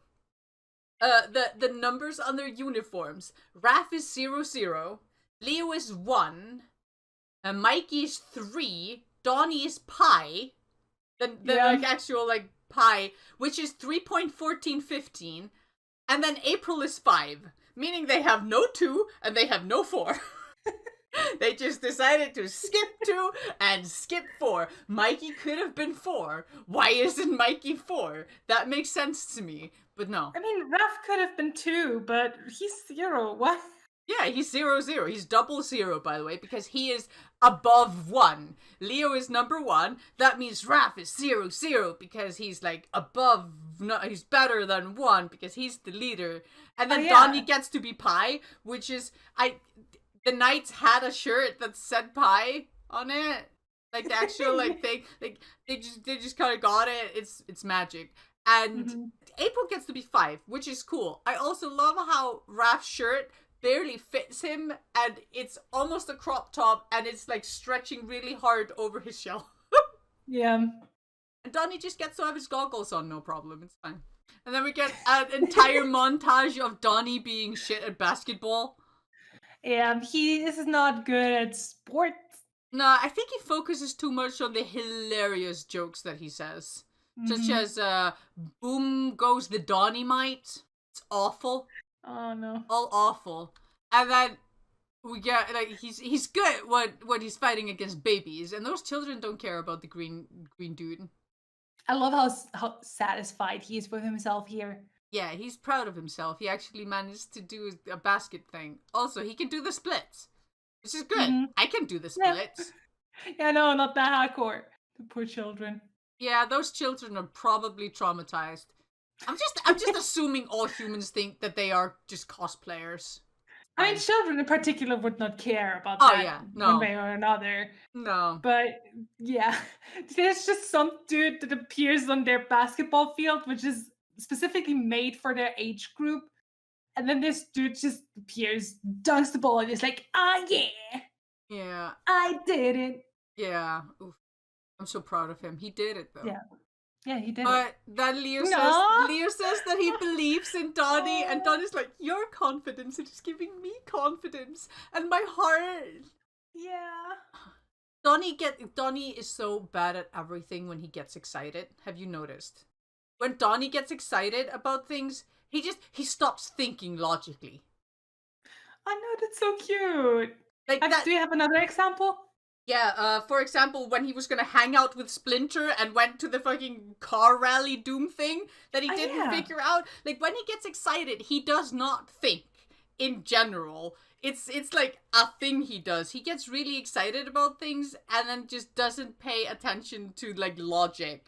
the numbers on their uniforms. Raph is 00, Leo is 1, Mikey is 3, Donnie is pi, the like actual like pi, which is 3.1415, and then April is 5, meaning they have no 2 and they have no 4. They just decided to skip 2 and skip 4. Mikey could have been 4. Why isn't Mikey 4? That makes sense to me, but no. I mean, Raph could have been 2, but he's 0. What? Yeah, he's 00. He's 00, by the way, because he is above 1. Leo is number 1. That means Raph is 00 because he's like above. No, he's better than 1 because he's the leader. And then Donnie gets to be pi, which is the Knights had a shirt that said pi on it, like the actual like thing. Like they just kind of got it. It's magic. And April gets to be 5, which is cool. I also love how Raph's shirt barely fits him, and it's almost a crop top, and it's like stretching really hard over his shell. Yeah. And Donnie just gets to have his goggles on, no problem. It's fine. And then we get an entire montage of Donnie being shit at basketball. Yeah, he is not good at sports. No, I think he focuses too much on the hilarious jokes that he says. Such as, boom goes the dynamite. It's awful. Oh, no. All awful. And then we get, like, he's good when he's fighting against babies, and those children don't care about the green dude. I love how satisfied he is with himself here. Yeah, he's proud of himself. He actually managed to do a basket thing. Also, he can do the splits, which is good. I can do the splits. Yeah, no, not that hardcore. The poor children. Yeah, those children are probably traumatized. I'm just assuming all humans think that they are just cosplayers. I mean, children in particular would not care about that one way or another. No. But yeah, there's just some dude that appears on their basketball field, which is specifically made for their age group. And then this dude just appears, dunks the ball, and is like, yeah. Yeah. I did it. Yeah. Oof. I'm so proud of him. He did it, though. Yeah, he did but then Leo says that he believes in Donnie, and Donnie's like, your confidence is giving me confidence, and my heart. Yeah. Donnie is so bad at everything when he gets excited. Have you noticed? When Donnie gets excited about things, he stops thinking logically. I know, that's so cute. Do you have another example? Yeah, for example, when he was gonna hang out with Splinter and went to the fucking car rally Doom thing that he didn't figure out. Like, when he gets excited, he does not think, in general. It's like a thing he does. He gets really excited about things and then just doesn't pay attention to, like, logic.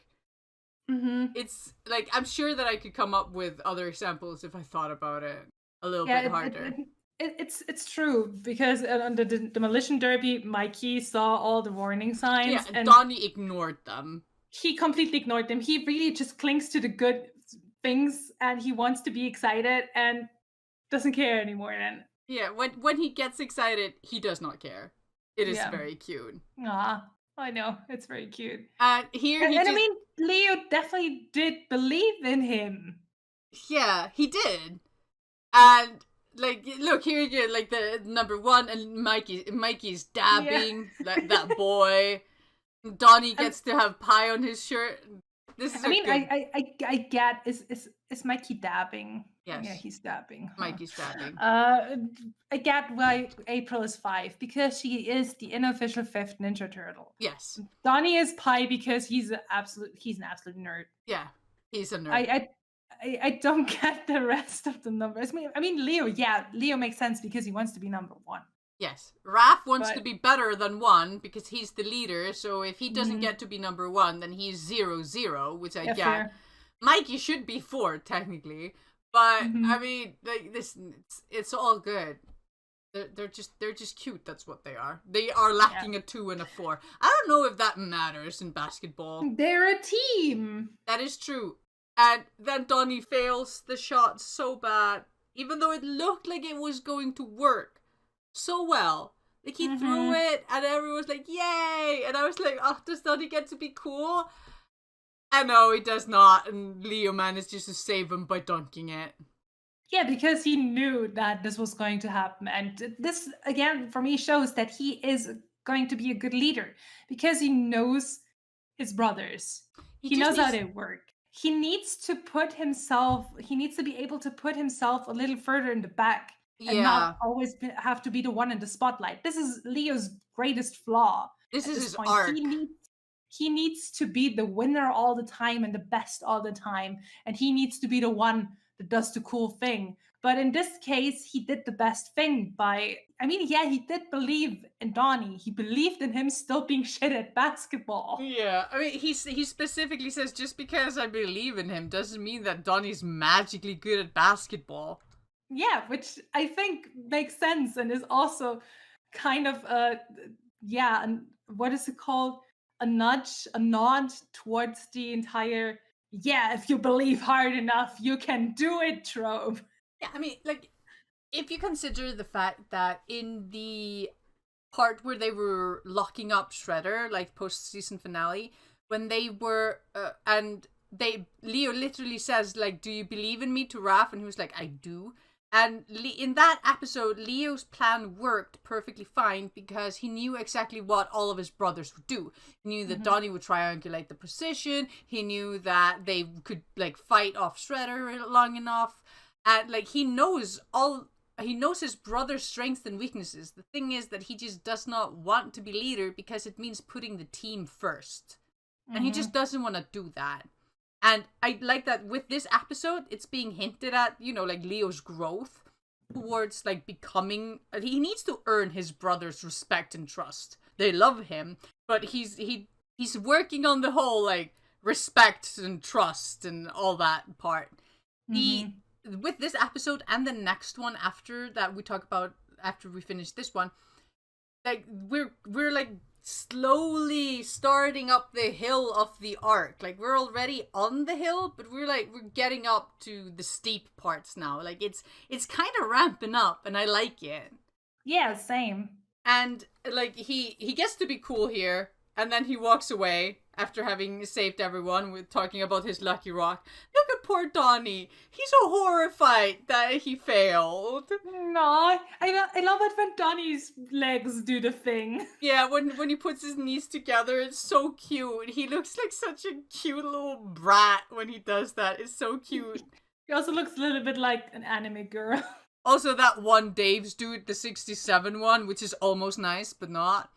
It's, like, I'm sure that I could come up with other examples if I thought about it a little bit harder. It's true, because on the Demolition Derby, Mikey saw all the warning signs. Yeah, and Donnie ignored them. He completely ignored them. He really just clings to the good things, and he wants to be excited and doesn't care anymore then. Yeah, when he gets excited, he does not care. It is very cute. I know, it's very cute. And here I mean, Leo definitely did believe in him. Yeah, he did. And like, look, here you get, like, the number one, and Mikey's dabbing, that boy. Donnie gets to have pie on his shirt. I get, is Mikey dabbing? Yes. Yeah, he's dabbing. Mikey's dabbing. I get why April is 5, because she is the unofficial 5th Ninja Turtle. Yes. Donnie is pie because he's an absolute nerd. Yeah, he's a nerd. I don't get the rest of the numbers. I mean, Leo makes sense because he wants to be number 1. Yes. Raph wants to be better than 1 because he's the leader, so if he doesn't get to be number 1, then he's 0-0, which I get. Fair. Mikey should be 4, technically. But, I mean, like, it's all good. They're just cute, that's what they are. They are lacking a 2 and a 4. I don't know if that matters in basketball. They're a team. That is true. And then Donnie fails the shot so bad, even though it looked like it was going to work so well. Like, he threw it, and everyone was like, yay! And I was like, oh, does Donnie get to be cool? And no, he does not, and Leo manages to save him by dunking it. Yeah, because he knew that this was going to happen. And this, again, for me, shows that he is going to be a good leader, because he knows his brothers. He knows how they work. He needs to be able to put himself a little further in the back and not always have to be the one in the spotlight. This is Leo's greatest flaw. This is his arc. He needs to be the winner all the time and the best all the time. And he needs to be the one that does the cool thing. But in this case, he did the best thing he did believe in Donnie. He believed in him still being shit at basketball. Yeah, I mean, he specifically says, just because I believe in him doesn't mean that Donnie's magically good at basketball. Yeah, which I think makes sense and is also kind of what is it called? A nod towards the entire, if you believe hard enough, you can do it trope. Yeah, I mean, like, if you consider the fact that in the part where they were locking up Shredder, like post-season finale, when they were, Leo literally says, like, do you believe in me to Raph? And he was like, I do. And in that episode, Leo's plan worked perfectly fine because he knew exactly what all of his brothers would do. He knew that Donnie would triangulate the position. He knew that they could like fight off Shredder long enough. And like he knows his brother's strengths and weaknesses. The thing is that he just does not want to be leader because it means putting the team first. And he just doesn't want to do that. And I like that with this episode, it's being hinted at, you know, like Leo's growth towards like becoming. He needs to earn his brother's respect and trust. They love him, but he's working on the whole like respect and trust and all that part. With this episode and the next one after that we talk about after we finish this one, like we're like slowly starting up the hill of the arc. Like we're already on the hill, but we're getting up to the steep parts now. Like it's kind of ramping up, and I like it. Yeah, same. And like he gets to be cool here, and then he walks away after having saved everyone with talking about his lucky rock. Look at poor Donnie. He's so horrified that he failed. No, I love it when Donnie's legs do the thing. Yeah, when he puts his knees together, it's so cute. He looks like such a cute little brat when he does that. It's so cute. He also looks a little bit like an anime girl. Also, that one Dave's dude, the 67 one, which is almost nice, but not.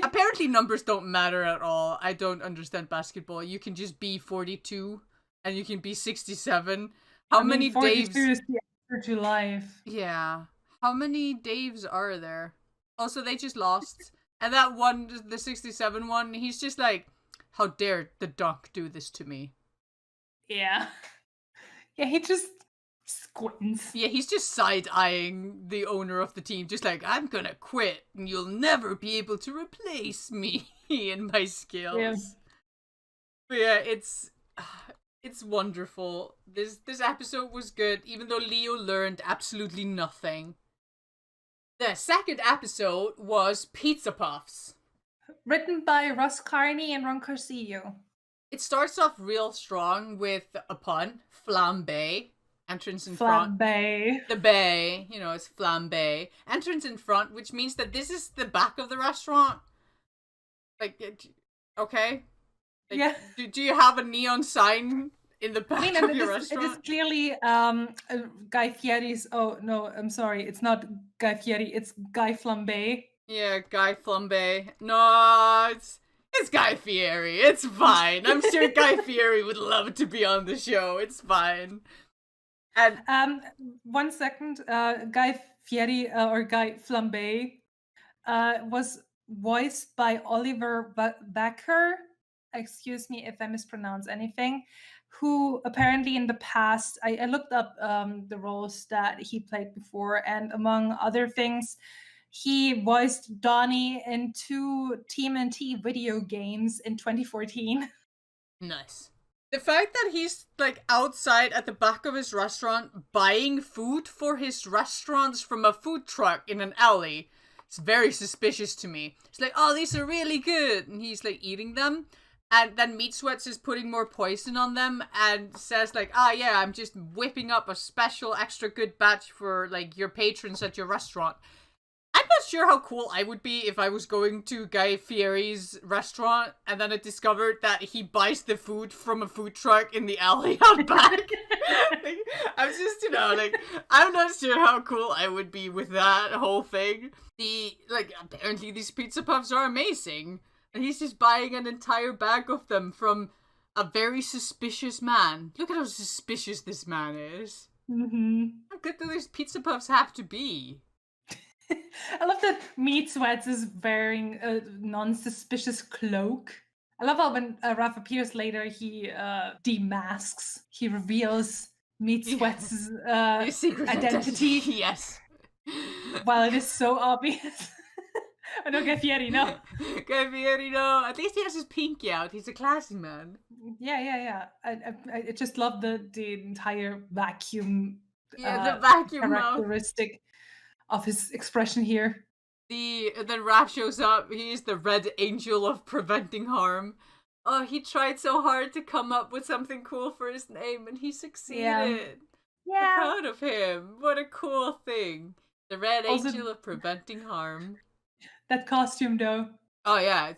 Apparently numbers don't matter at all. I don't understand basketball. You can just be 42 and you can be 67. How many 42 Daves? Is the answer to life. Yeah. How many Daves are there? Also, they just lost. And that one, the 67 one, he's just like, how dare the dunk do this to me? Yeah. Yeah, he just squints. Yeah, he's just side-eyeing the owner of the team, just like, I'm gonna quit, and you'll never be able to replace me and my skills. Yeah. But yeah, it's wonderful. This episode was good, even though Leo learned absolutely nothing. The second episode was Pizza Puffs. Written by Russ Carney and Ron Carcillo. It starts off real strong with a pun, flambe. Entrance in front. Flambe. The bay, you know, it's flambe. Entrance in front, which means that this is the back of the restaurant. Like, okay? Like, yeah. Do you have a neon sign in the back of your restaurant? It is clearly Guy Fieri's. Oh, no, I'm sorry. It's not Guy Fieri. It's Guy Flambe. Yeah, Guy Flambe. No, it's Guy Fieri. It's fine. I'm sure Guy Fieri would love to be on the show. It's fine. And 1 second, Guy Fieri or Guy Flambe was voiced by Oliver Becker. Excuse me if I mispronounce anything. Who apparently in the past, I looked up the roles that he played before, and among other things, he voiced Donnie in 2 TMNT video games in 2014. Nice. The fact that he's, like, outside at the back of his restaurant buying food for his restaurants from a food truck in an alley, it's very suspicious to me. It's like, oh, these are really good. And he's, like, eating them. And then Meat Sweats is putting more poison on them and says, like, yeah, I'm just whipping up a special extra good batch for, like, your patrons at your restaurant. I'm not sure how cool I would be if I was going to Guy Fieri's restaurant and then I discovered that he buys the food from a food truck in the alley out back. Like, I'm just, you know, like, I'm not sure how cool I would be with that whole thing. Apparently these pizza puffs are amazing. And he's just buying an entire bag of them from a very suspicious man. Look at how suspicious this man is. Mm-hmm. How good do these pizza puffs have to be? I love that Meat Sweats is wearing a non-suspicious cloak. I love how when Raph appears later, he demasks. He reveals Meat Sweats' identity. Yes. While it is so obvious. I know Guy Fieri, no. Guy Fieri, no. At least he has his pinky out. He's a classy man. Yeah. I just love the entire vacuum. Yeah, the vacuum characteristic mouth of his expression here. Then Raph shows up. He's the Red Angel of preventing harm. Oh, he tried so hard to come up with something cool for his name, and he succeeded. I'm Yeah. proud of him. What a cool thing. The Red Also, Angel of preventing harm. that costume though. Oh yeah,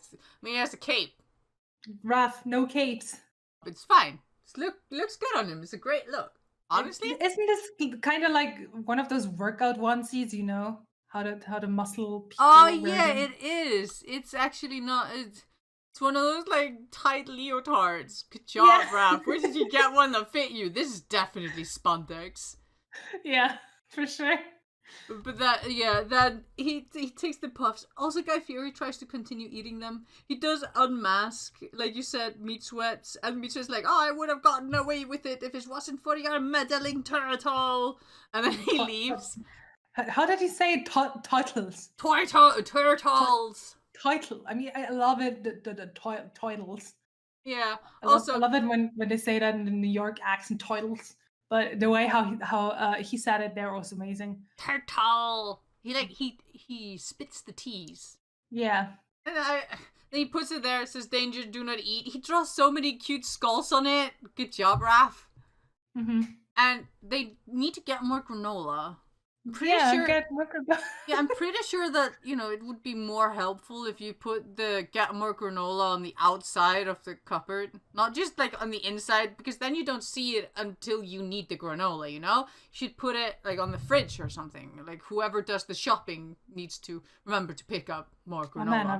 he has a cape. Raph, no capes. It's fine. Looks good on him. It's a great look. Honestly, Isn't this kind of like one of those workout onesies? You know how to muscle people oh wear yeah, them? it is. It's actually not. It's one of those like tight leotards. Good job, Raph. Where did you get one that fit you? This is definitely spandex. Yeah, for sure. But that he takes the puffs. Also, Guy Fieri tries to continue eating them. He does unmask, like you said, Meat Sweats, and Meat Sweats like, oh, I would have gotten away with it if it wasn't for your meddling turtle. And then he leaves. How did he say it? Titles. Turtles. Title. I mean, I love it. The titles. Yeah. I Also, love it when they say that in the New York accent, titles. But the way how he said it there was amazing. turtle. He spits the T's. Yeah. And he puts it there. It says danger, do not eat. He draws so many cute skulls on it. Good job, Raph. Mm-hmm. And they need to get more granola. I'm pretty sure that, it would be more helpful if you put the get more granola on the outside of the cupboard. Not just like on the inside, because then you don't see it until you need the granola, You should put it like on the fridge or something. Like whoever does the shopping needs to remember to pick up more granola. Oh man, I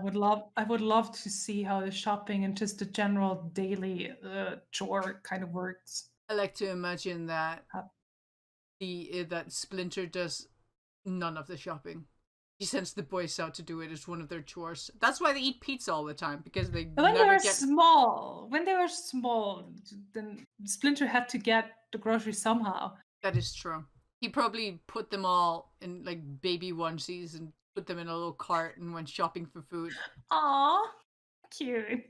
would love to see how the shopping and just the general daily chore kind of works. I like to imagine that that Splinter does none of the shopping. He sends the boys out to do it as one of their chores. That's why they eat pizza all the time, because they when they were small, then Splinter had to get the groceries somehow. That is true. He probably put them all in like baby onesies and put them in a little cart and went shopping for food. Aww, cute.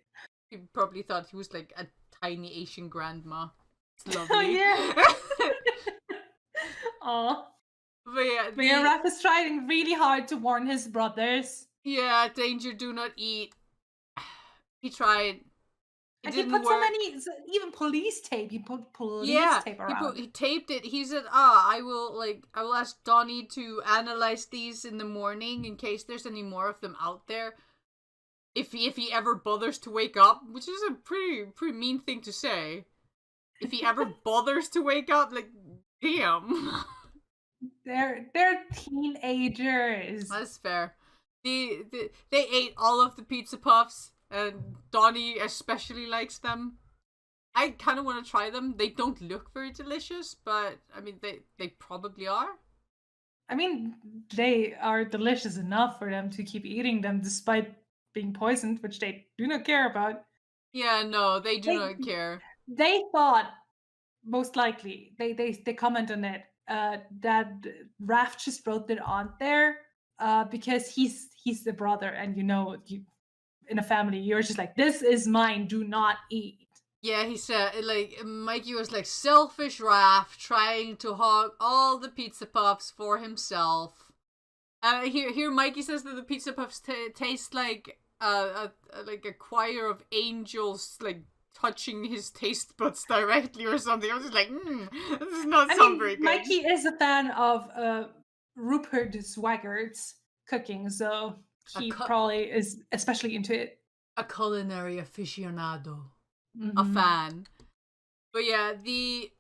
He probably thought he was like a tiny Asian grandma. It's lovely. Oh yeah. Aww. But Raph is trying really hard to warn his brothers. Yeah, danger, do not eat. He tried. And he put so many, even police tape. He put police tape around. He taped it. He said, I will ask Donnie to analyze these in the morning in case there's any more of them out there. If he ever bothers to wake up, which is a pretty mean thing to say. If he ever bothers to wake up, like, damn. They're teenagers. That's fair. They ate all of the pizza puffs, and Donnie especially likes them. I kind of want to try them. They don't look very delicious, but I mean they probably are. I mean, they are delicious enough for them to keep eating them despite being poisoned, which they do not care about. Yeah, no, they do not care. They thought, most likely, they comment on it, that Raph just wrote it on there because he's the brother, and in a family you're just like, this is mine, do not eat. Yeah, he said, like, Mikey was like, selfish Raph trying to hog all the pizza puffs for himself. Here Mikey says that the pizza puffs taste like a choir of angels, like, touching his taste buds directly or something. I was just like, this does not sound very good. Mikey is a fan of Rupert Swaggart's cooking, so he probably is especially into it. A culinary aficionado. A fan. But yeah, the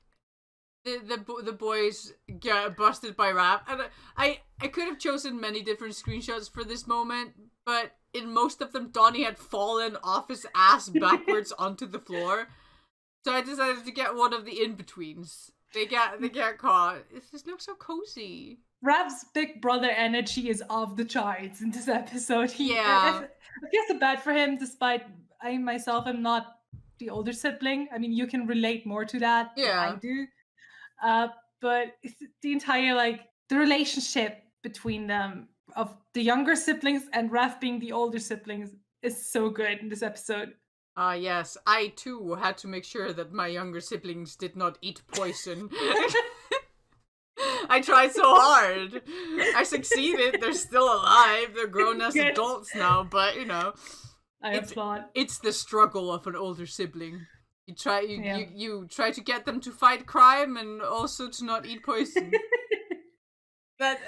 boys get busted by Raph, and I could have chosen many different screenshots for this moment, but in most of them Donnie had fallen off his ass backwards onto the floor, so I decided to get one of the in-betweens. They get caught. It just looks so cozy. Raph's big brother energy is off the charts in this episode. I feel so bad for him, despite I myself am not the older sibling. I mean, you can relate more to that than I do. But the entire, the relationship between them, of the younger siblings and Raph being the older siblings, is so good in this episode. Yes. I, too, had to make sure that my younger siblings did not eat poison. I tried so hard. I succeeded. They're still alive. They're grown as adults now, but, I applaud. It's the struggle of an older sibling. You try to get them to fight crime and also to not eat poison. That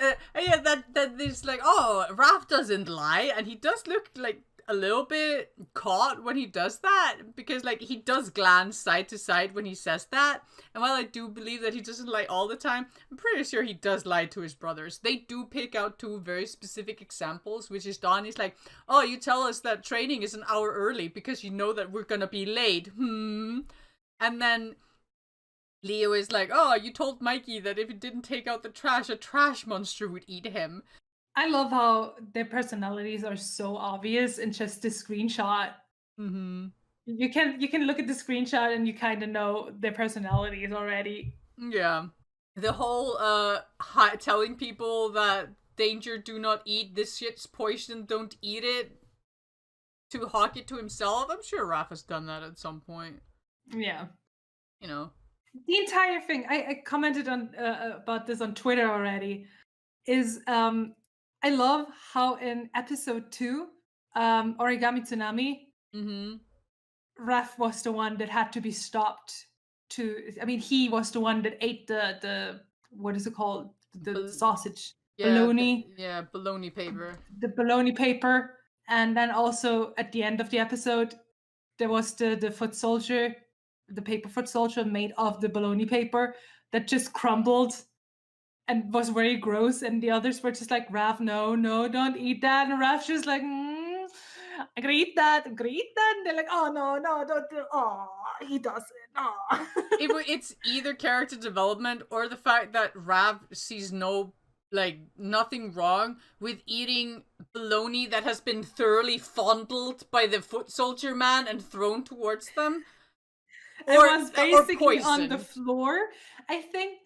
is like, oh, Raph doesn't lie, and he does look like a little bit caught when he does that, because like he does glance side to side when he says that. And while I do believe that he doesn't lie all the time, I'm pretty sure he does lie to his brothers. They do pick out two very specific examples, which is Donnie's like, oh, you tell us that training is an hour early because you know that we're gonna be late. And then Leo is like, oh, you told Mikey that if he didn't take out the trash, a trash monster would eat him. I love how their personalities are so obvious in just the screenshot. Mm-hmm. You can look at the screenshot and you kind of know their personalities already. Yeah. The whole telling people that danger, do not eat, this shit's poison, don't eat it, to hawk it to himself. I'm sure Raph has done that at some point. Yeah. You know. The entire thing, I commented on about this on Twitter already, is I love how in episode 2, Origami Tsunami, Raph was the one that had to be stopped he was the one that ate the what is it called? The sausage. Bologna. Bologna paper. The bologna paper. And then also at the end of the episode, there was the foot soldier, the paper foot soldier made of the bologna paper that just crumbled and was very gross, and the others were just like, Raph, no, don't eat that. And Raph's just like, I'm gonna eat that. And they're like, oh, no, don't do. Oh, he doesn't. Oh. It's either character development or the fact that Raph sees nothing wrong with eating bologna that has been thoroughly fondled by the foot soldier man and thrown towards them. It was basically on the floor. I think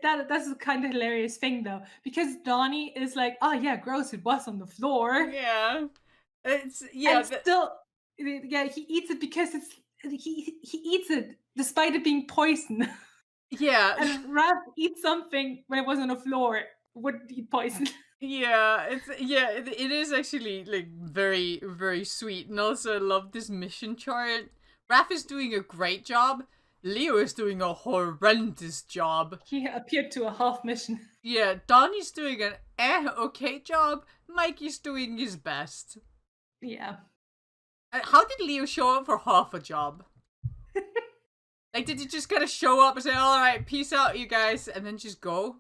that's a kind of hilarious thing though, because Donnie is like, oh yeah, gross, it was on the floor. Yeah. It's he eats it because he eats it despite it being poison. Yeah. And Raph eats something when it was on the floor, would eat poison. Yeah, it is actually like very, very sweet. And also I love this mission chart. Raph is doing a great job. Leo is doing a horrendous job. He appeared to a half mission. Yeah, Donnie's doing an okay job. Mikey's doing his best. Yeah. How did Leo show up for half a job? Like, did he just kind of show up and say, alright, peace out, you guys, and then just go?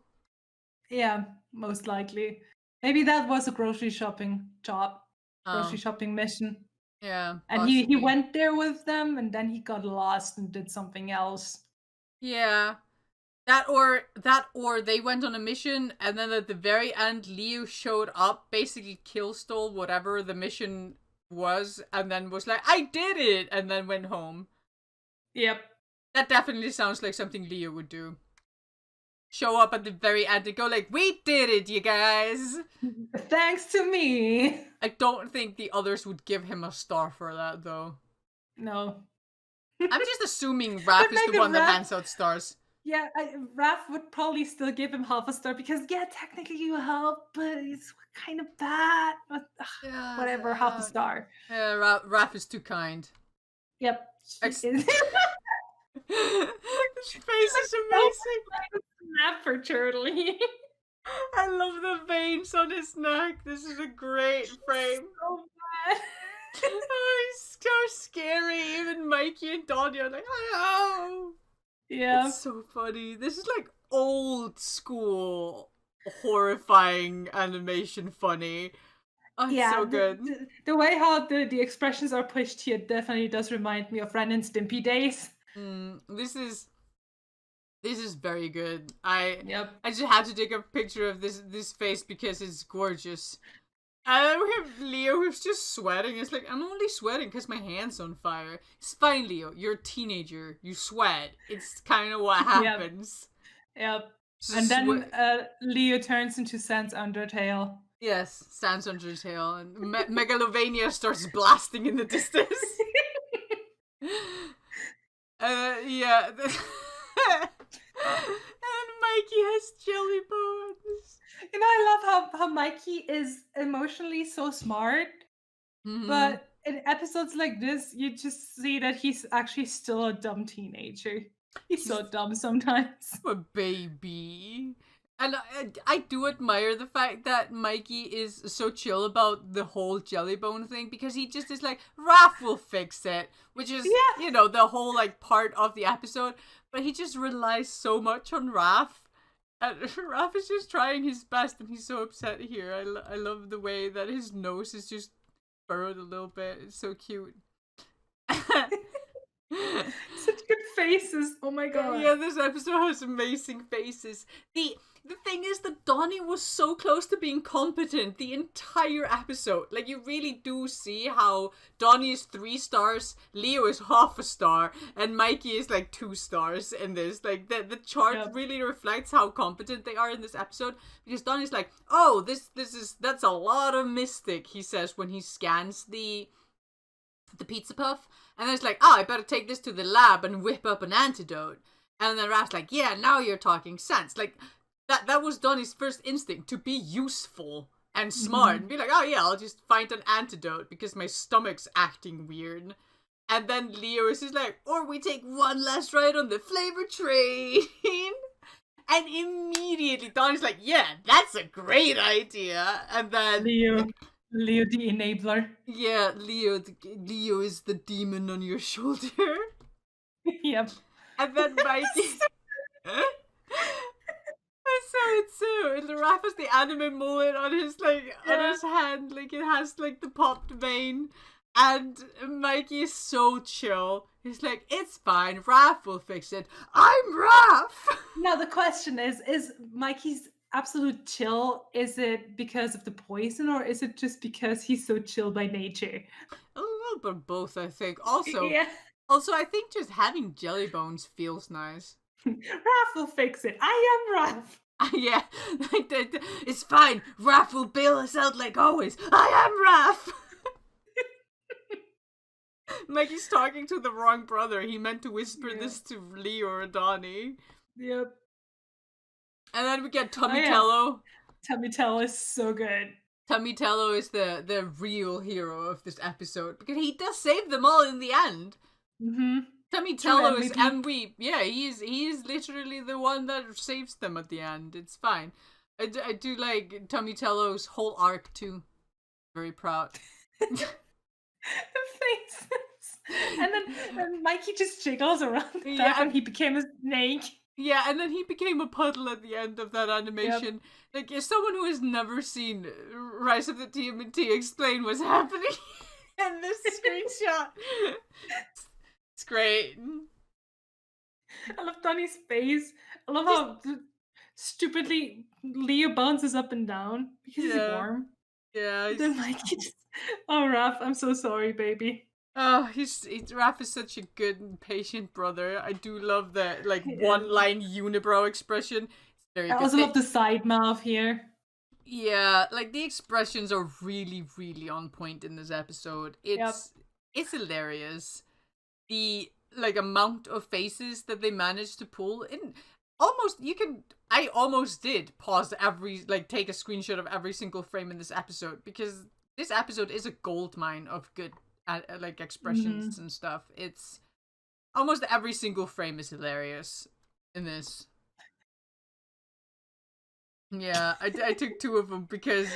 Yeah, most likely. Maybe that was a grocery shopping job. Grocery shopping mission. Yeah. And he went there with them, and then he got lost and did something else. Yeah. That or they went on a mission, and then at the very end, Leo showed up, basically stole whatever the mission was, and then was like, I did it! And then went home. Yep. That definitely sounds like something Leo would do. Show up at the very end and go like, we did it, you guys! Thanks to me! I don't think the others would give him a star for that, though. No. I'm just assuming Raph is the one that hands out stars. Yeah, Raph would probably still give him half a star because, yeah, technically you help, but it's kind of bad. But, whatever, half a star. Yeah, Raph is too kind. Yep. His face is amazing. Snapper turtly. I love the veins on his neck. This is a great frame. So bad. Oh, he's so scary. Even Mikey and Donnie are like, oh. Yeah. It's so funny. This is like old school horrifying animation funny. Oh, it's so good. The way how the expressions are pushed here definitely does remind me of Ren and Stimpy days. This is very good. I just had to take a picture of this face because it's gorgeous. And then we have Leo who's just sweating. It's like, I'm only sweating because my hand's on fire. It's fine, Leo. You're a teenager. You sweat. It's kind of what happens. Yep. And then Leo turns into Sans Undertale. Yes, Sans Undertale. And Megalovania starts blasting in the distance. Yeah. And Mikey has jelly bones. You know, I love how Mikey is emotionally so smart, but in episodes like this, you just see that he's actually still a dumb teenager. He's so dumb sometimes. A baby. And I do admire the fact that Mikey is so chill about the whole Jellybone thing, because he just is like, Raph will fix it, which is, you know, the whole like part of the episode, but he just relies so much on Raph. And Raph is just trying his best, and he's so upset here. I love the way that his nose is just furrowed a little bit. It's so cute. Such good faces. Oh my god. Yeah, this episode has amazing faces. The thing is that Donnie was so close to being competent the entire episode. Like, you really do see how Donnie is 3 stars, Leo is half a star, and Mikey is like 2 stars in this. Like, the chart really reflects how competent they are in this episode, because Donnie's like, oh, that's a lot of mystic, he says when he scans the pizza puff, and then it's like, oh, I better take this to the lab and whip up an antidote. And then Raph's like, yeah, now you're talking sense. Like, that was Donnie's first instinct, to be useful and smart, and be like, oh yeah, I'll just find an antidote because my stomach's acting weird. And then Leo is just like, or we take one last ride on the flavor train. And immediately Donnie's like, yeah, that's a great idea. And then Leo the enabler. Yeah, Leo is the demon on your shoulder. Yep. And then Mikey. And Raph has the anime mullet on his on his hand, like it has like the popped vein, and Mikey is so chill. He's like, it's fine, Raph will fix it. I'm Raph. Now the question is Mikey's absolute chill, is it because of the poison, or is it just because he's so chill by nature? A little bit of both, I think. Also, I think just having jelly bones feels nice. Raph will fix it. I am Raph. Yeah, it's fine. Raph will bail us out like always. I am Raph. Mikey's talking to the wrong brother. He meant to whisper this to Leo or Donnie. Yep. And then we get Tummitello. Tummitello is so good. Tummitello is the real hero of this episode, because he does save them all in the end. Mm-hmm. Tummitello is MVP. Yeah, he is literally the one that saves them at the end. It's fine. I do like Tummitello's whole arc too. Very proud. The faces. And then Mikey just jiggles around the back and he became a snake. Yeah, and then he became a puddle at the end of that animation. Like, as someone who has never seen Rise of the TMNT, explain what's happening in this screenshot. It's great. I love Donnie's face. I love how stupidly Leo bounces up and down because he's warm. Yeah. Then Mikey just, oh, Raph, I'm so sorry, baby. Oh, Raph is such a good and patient brother. I do love that, like, one-line unibrow expression. It's very good. I also love the side mouth here. Yeah, like, the expressions are really, really on point in this episode. It's hilarious. The, like, amount of faces that they managed to pull in. I almost did pause take a screenshot of every single frame in this episode, because this episode is a goldmine of good expressions and stuff. It's almost every single frame is hilarious in this. Yeah, I took 2 of them because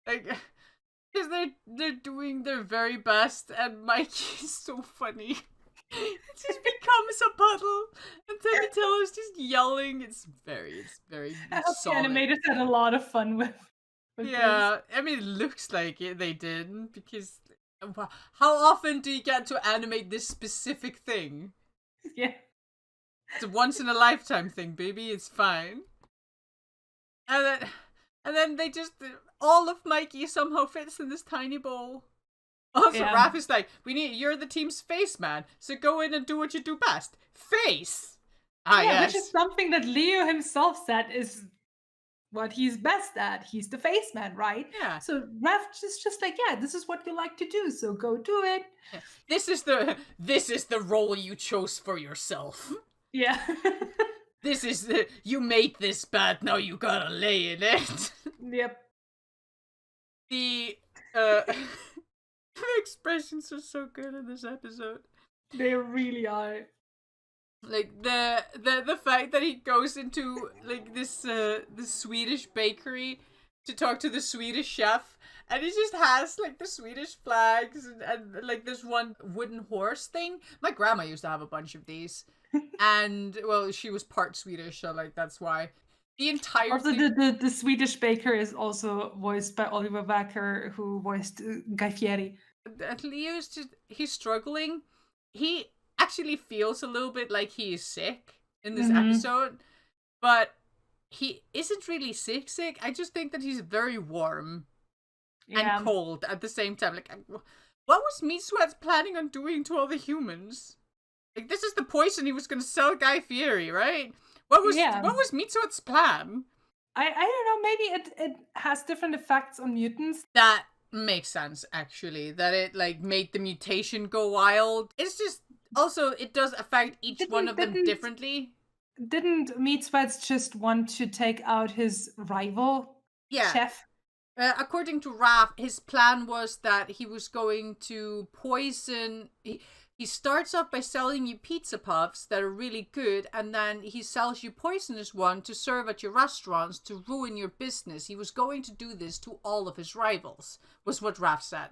because they're doing their very best, and Mikey is so funny. He just becomes a puddle, and Tummitello's just yelling. It's very I hope solid. The animators had a lot of fun with this. I mean, it looks like they did, because how often do you get to animate this specific thing? Yeah. It's a once in a lifetime thing, baby. It's fine. And then they just, all of Mikey somehow fits in this tiny bowl. Also, Raph is like, you're the team's face man, so go in and do what you do best. Face! Which is something that Leo himself said is what he's best at. He's the face man, right? Yeah. So Raph is just like, this is what you like to do, so go do it. Yeah. This is the role you chose for yourself. Yeah. This is you made this bad, now you gotta lay in it. Yep. The expressions are so good in this episode. They really are. Like the fact that he goes into like this Swedish bakery to talk to the Swedish chef, and he just has like the Swedish flags and like this one wooden horse thing. My grandma used to have a bunch of these, and well, she was part Swedish, so like that's why. The entire also the Swedish baker is also voiced by Oliver Wacker, who voiced Guy Fieri. And Leo's just he's struggling. He actually feels a little bit like he is sick in this episode, but he isn't really sick. I just think that he's very warm and cold at the same time. Like, what was Meat Sweats planning on doing to all the humans? Like, this is the poison he was going to sell Guy Fieri, right? What was Meat Sweats' plan? I don't know. Maybe it has different effects on mutants. That makes sense, actually. That it like made the mutation go wild. It's just also it does affect each one of them differently. Didn't Meat Sweats just want to take out his rival, chef? According to Raph, his plan was that he was going to poison. He starts off by selling you pizza puffs that are really good, and then he sells you poisonous one to serve at your restaurants to ruin your business. He was going to do this to all of his rivals, was what Raph said.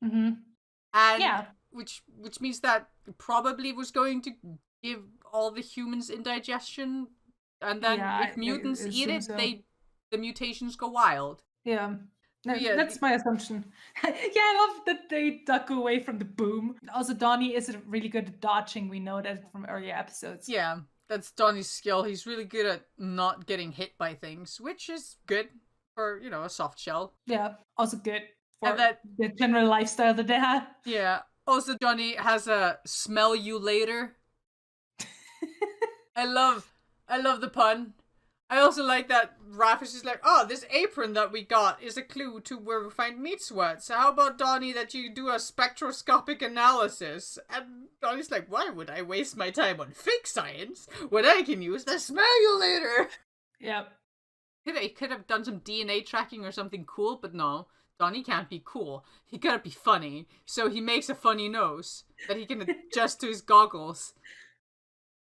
And which means that probably was going to give all the humans indigestion, and then if mutants eat it, the mutations go wild. Yeah. No, that's my assumption. I love that they duck away from the boom. Also, Donnie is really good at dodging. We know that from earlier episodes. Yeah, that's Donnie's skill. He's really good at not getting hit by things, which is good for, a soft shell. Yeah, also good for the general lifestyle that they have. Yeah. Also, Johnny has a smell you later. I love the pun. I also like that Raph is just like, oh, this apron that we got is a clue to where we find Meat Sweats. So how about, Donnie, that you do a spectroscopic analysis? And Donnie's like, why would I waste my time on fake science when I can use the smell you later? Yep. He could have done some DNA tracking or something cool, but no. Donnie can't be cool. He gotta be funny. So he makes a funny nose that he can adjust to his goggles.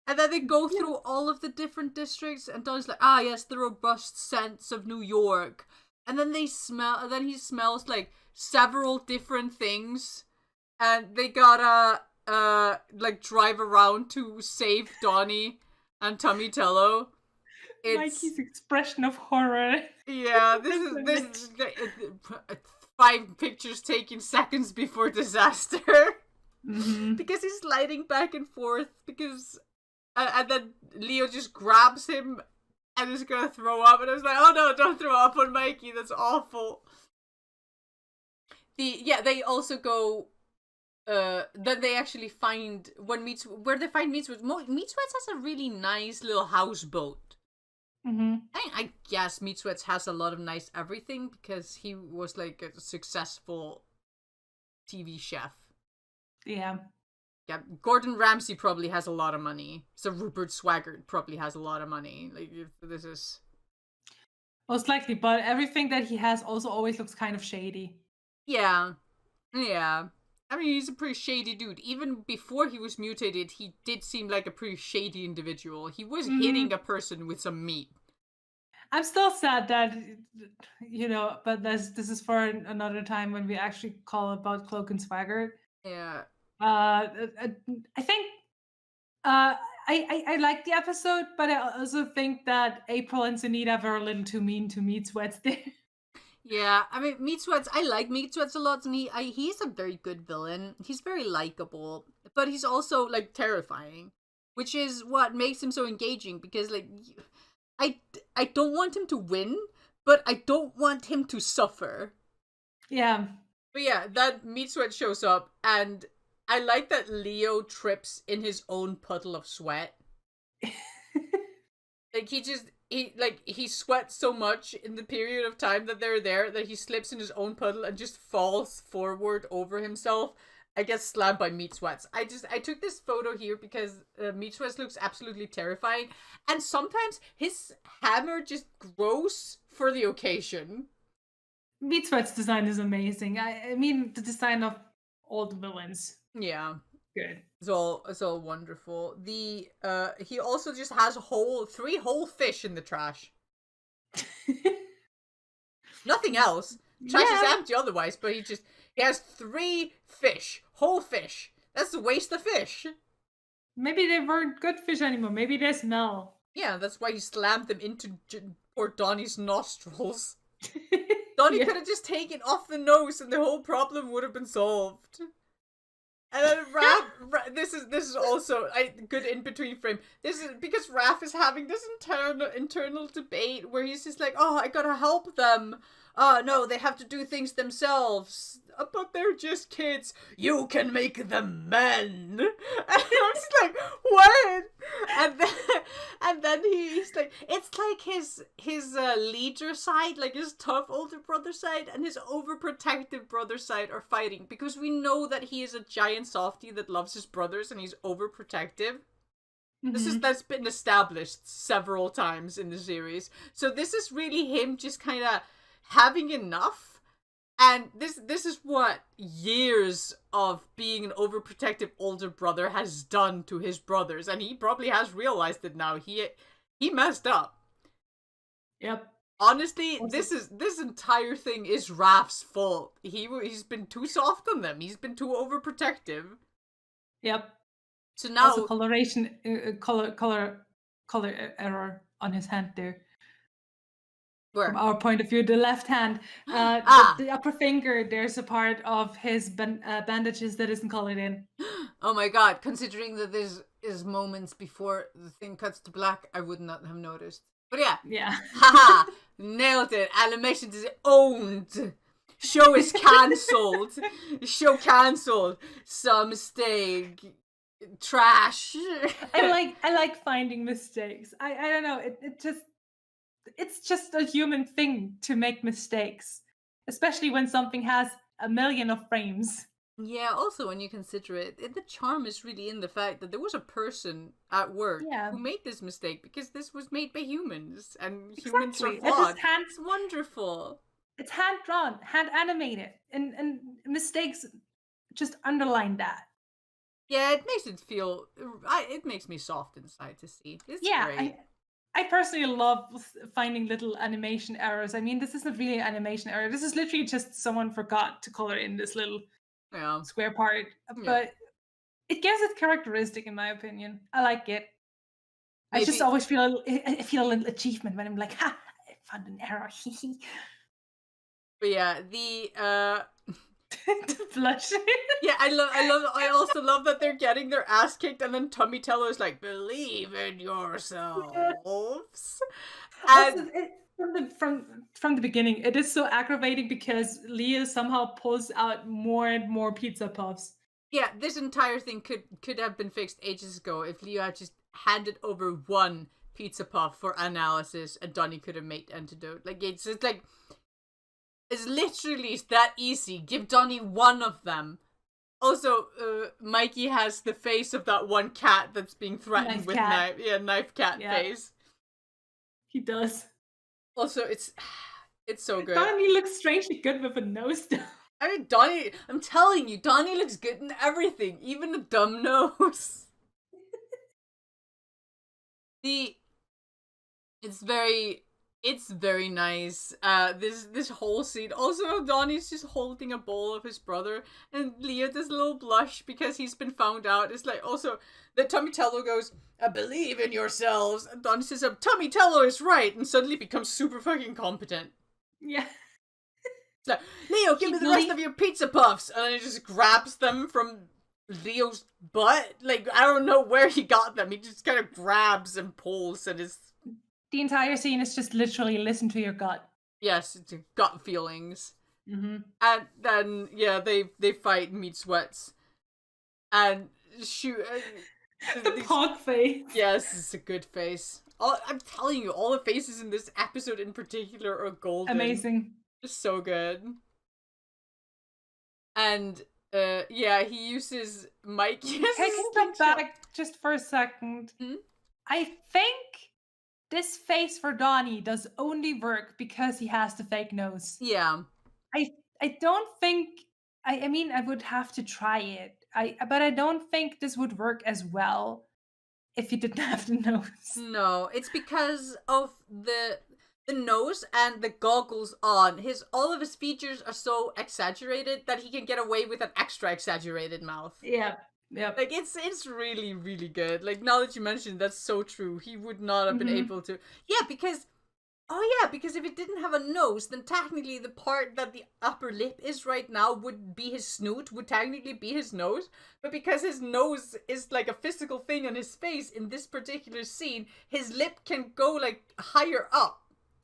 And then they go through all of the different districts, and Donnie's like, ah, yes, the robust scents of New York. And then he smells like several different things, and they gotta drive around to save Donnie and Tommy-Tello. Mikey's expression of horror. Yeah, this is 5 pictures taken seconds before disaster. Because he's sliding back and forth and then Leo just grabs him and is gonna throw up, and I was like, oh no, don't throw up on Mikey, that's awful. They also go then they actually find where they find Meat Sweats. Meat Sweats has a really nice little houseboat. I guess Meat Sweats has a lot of nice everything because he was like a successful TV chef. Yeah, Gordon Ramsay probably has a lot of money. So Rupert Swaggart probably has a lot of money. Like, this is most likely, but everything that he has also always looks kind of shady. Yeah. I mean, he's a pretty shady dude. Even before he was mutated, he did seem like a pretty shady individual. He was hitting a person with some meat. I'm still sad that, but this is for another time when we actually call about Cloak and Swaggart. Yeah. I think I like the episode, but I also think that April and Sunita were a little too mean to Meat Sweats there. Yeah, I mean, Meat Sweats, I like Meat Sweats a lot, and he's a very good villain. He's very likable, but he's also, like, terrifying, which is what makes him so engaging, because, like, I don't want him to win, but I don't want him to suffer. Yeah. But yeah, that Meat Sweat shows up, and I like that Leo trips in his own puddle of sweat. Like, he sweats so much in the period of time that they're there that he slips in his own puddle and just falls forward over himself and gets slammed by Meat Sweats. I took this photo here because Meat Sweats looks absolutely terrifying, and sometimes his hammer just grows for the occasion. Meat Sweat's design is amazing. I mean, the design of all the villains. Yeah. Good. It's all wonderful. The he also just has three whole fish in the trash. Nothing else. Trash is empty otherwise, but he has 3 fish, whole fish. That's a waste of fish. Maybe they weren't good fish anymore. Maybe they smell. Yeah, that's why he slammed them into poor Donnie's nostrils. Donnie could have just taken off the nose, and the whole problem would have been solved. And then Raph, this is also a good in between frame. This is because Raph is having this internal debate where he's just like, oh, I gotta help them. Oh no, they have to do things themselves. But they're just kids. You can make them men. And I'm just like, what? And then he's like, it's like his leader side, like his tough older brother side, and his overprotective brother side are fighting because we know that he is a giant softie that loves his brothers and he's overprotective. That's been established several times in the series. So this is really him just kind of having enough. And this is what years of being an overprotective older brother has done to his brothers, and he probably has realized it now. He messed up. Yep. Honestly, this entire thing is Raph's fault. He's been too soft on them. He's been too overprotective. Yep. So now also color error on his hand there. Where? From our point of view, the left hand, the upper finger, there's a part of his bandages that isn't colored in. Oh my god, considering that there's moments before the thing cuts to black, I would not have noticed. But yeah. Yeah. Haha, nailed it. Animation is owned. Show is cancelled. Show cancelled. Some mistake. Trash. I like finding mistakes. I don't know, it's just a human thing to make mistakes, especially when something has a million of frames. Yeah, also when you consider it, the charm is really in the fact that there was a person at work who made this mistake because this was made by humans and humans are flawed. It's wonderful. It's hand-drawn, hand-animated, and mistakes just underline that. Yeah, it makes it feel... it makes me soft inside to see. It's great. I personally love finding little animation errors. I mean, this isn't really an animation error. This is literally just someone forgot to color in this little square part. But it gives it characteristic, in my opinion. I like it. Maybe. I just always feel a little achievement when I'm like, ha, I found an error. But yeah, the blush. Yeah, I also love that they're getting their ass kicked and then Tummy Teller is like, believe in yourselves. And from the beginning, it is so aggravating because Leah somehow pulls out more and more pizza puffs. Yeah, this entire thing could have been fixed ages ago if Leo had just handed over one pizza puff for analysis and Donnie could have made antidote. Like, it's just like... It's literally that easy. Give Donnie one of them. Also, Mikey has the face of that one cat that's being threatened with knife. Yeah, knife cat face. He does. Also, it's so good. Donnie looks strangely good with a nose down. I mean, Donnie, I'm telling you, Donnie looks good in everything, even a dumb nose. It's very nice. This whole scene. Also, Donnie's just holding a bowl of his brother, and Leah does a little blush because he's been found out. It's like, also, that Tummy Tello goes, I believe in yourselves, and Donnie says, Tummy Tello is right, and suddenly becomes super fucking competent. Yeah. It's like, Leo, give me the rest of your pizza puffs, and then he just grabs them from Leo's butt. Like, I don't know where he got them. He just kind of grabs and pulls, and is... The entire scene is just literally listen to your gut. Yes, it's gut feelings. Mm-hmm. And then, yeah, they fight Meat Sweats. And shoot... the pog face. Yes, it's a good face. I'm telling you, all the faces in this episode in particular are golden. Amazing. Just so good. And, yeah, he uses Mikey as Taking them back just for a second. Hmm? I think... This face for Donnie does only work because he has the fake nose. Yeah. I don't think I mean I would have to try it. But I don't think this would work as well if you didn't have the nose. No, it's because of the nose and the goggles on. All of his features are so exaggerated that he can get away with an extra exaggerated mouth. Yeah. Yep. Like it's really, really good. Like now that you mentioned, that's so true. He would not have been able to. Yeah, because because if it didn't have a nose, then technically the part that the upper lip is right now would be his snoot, would technically be his nose. But because his nose is like a physical thing on his face in this particular scene, his lip can go like higher up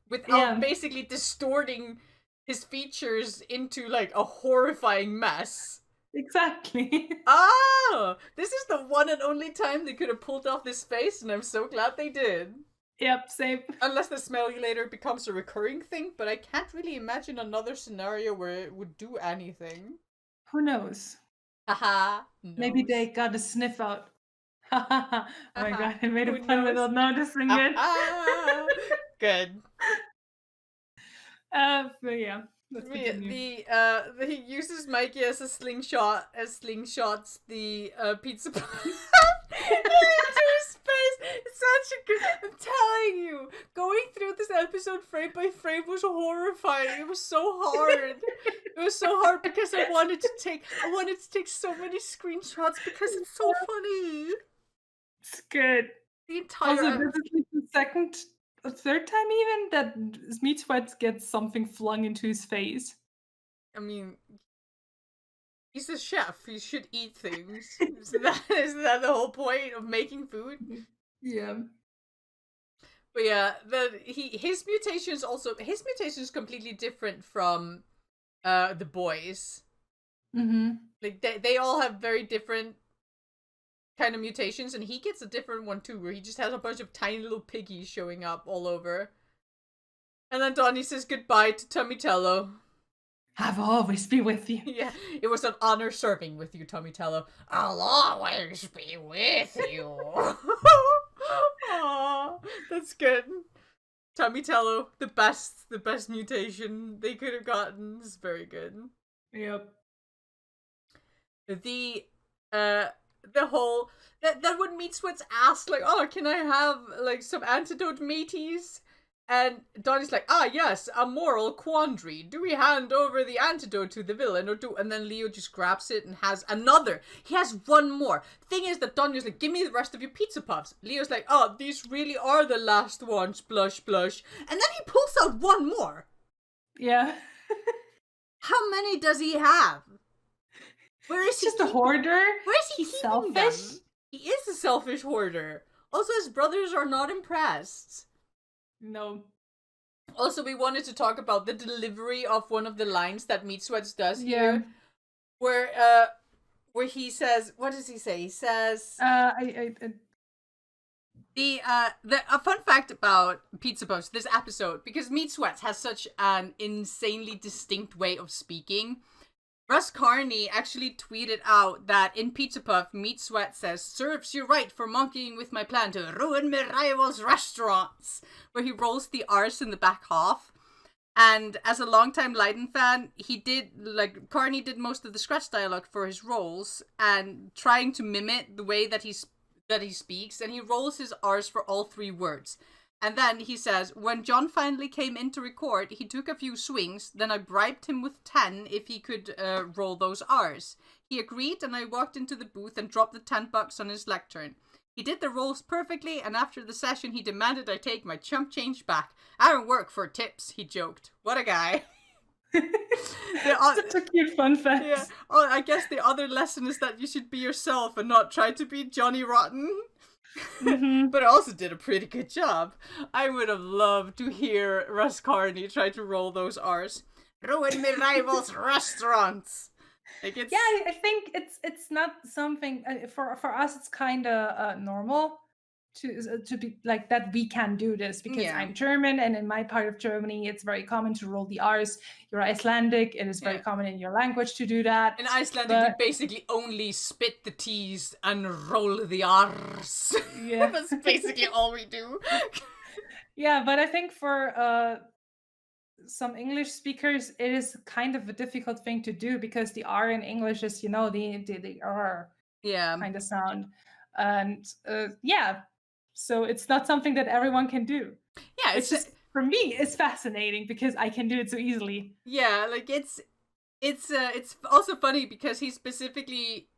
without basically distorting his features into like a horrifying mess. Exactly. Oh, this is the one and only time they could have pulled off this face, and I'm so glad they did. Yep, same. Unless the smell later becomes a recurring thing, but I can't really imagine another scenario where it would do anything. Who knows? Haha. Maybe they got a sniff out. Oh my god, I made a pun without noticing it. Good. But yeah. He uses Mikey as a slingshot, slingshots the pizza into his face. It's such a good. I'm telling you, going through this episode frame by frame was horrifying. It was so hard. It was so hard because I wanted to take so many screenshots because it's so funny. It's good. The entire. Also, this is like the second. A third time even that Meat Sweat gets something flung into his face. I mean, he's a chef. He should eat things. Isn't that the whole point of making food? Yeah. But yeah, his mutation is completely different from the boys. Like they all have very different kind of mutations, and he gets a different one too, where he just has a bunch of tiny little piggies showing up all over. And then Donnie says goodbye to Tommitello. I'll always be with you. Yeah, it was an honor serving with you, Tommitello. I'll always be with you. Aww, that's good. Tommitello, the best mutation they could have gotten. It's very good. Yep. The whole that when Meat Sweats asked like, oh, can I have like some antidote, mateys? And Donnie's like, yes, a moral quandary. Do we hand over the antidote to the villain and then Leo just grabs it and has another. He has one more. Thing is that Donnie's like, give me the rest of your pizza puffs. Leo's like, these really are the last ones, blush, blush. And then he pulls out one more. Yeah. How many does he have? Where is he? Just a hoarder. Where is he? He's selfish. Them? He is a selfish hoarder. Also, his brothers are not impressed. No. Also, we wanted to talk about the delivery of one of the lines that Meat Sweats does here, where he says, what does he say? He says, a fun fact about Pizza Puffs this episode, because Meat Sweats has such an insanely distinct way of speaking. Russ Carney actually tweeted out that in Pizza Puff, Meat Sweat says, serves you right for monkeying with my plan to ruin my rival's restaurants, where he rolls the R's in the back half. And as a longtime Leiden fan, Carney did most of the scratch dialogue for his roles, and trying to mimic the way that he speaks, and he rolls his R's for all three words. And then he says, when John finally came in to record, he took a few swings, then I bribed him with 10 if he could roll those R's. He agreed, and I walked into the booth and dropped the $10 on his lectern. He did the rolls perfectly, and after the session he demanded I take my chump change back. I don't work for tips, he joked. What a guy. Such a cute fun fact. Yeah. Oh, I guess the other lesson is that you should be yourself and not try to be Johnny Rotten. But it also did a pretty good job. I would have loved to hear Russ Carney try to roll those R's. Ruin my rival's restaurants. Like yeah, I think it's not something for us. It's kind of normal to be like that. We can do this because I'm German, and in my part of Germany, it's very common to roll the R's. You're Icelandic; it is very common in your language to do that. In Icelandic, you basically only spit the T's and roll the R's. Yeah, that's basically all we do. Yeah, but I think for some English speakers, it is kind of a difficult thing to do because the R in English is, the R kind of sound. And yeah, so it's not something that everyone can do. Yeah, Which is, for me, is fascinating because I can do it so easily. Yeah, like it's also funny because he specifically,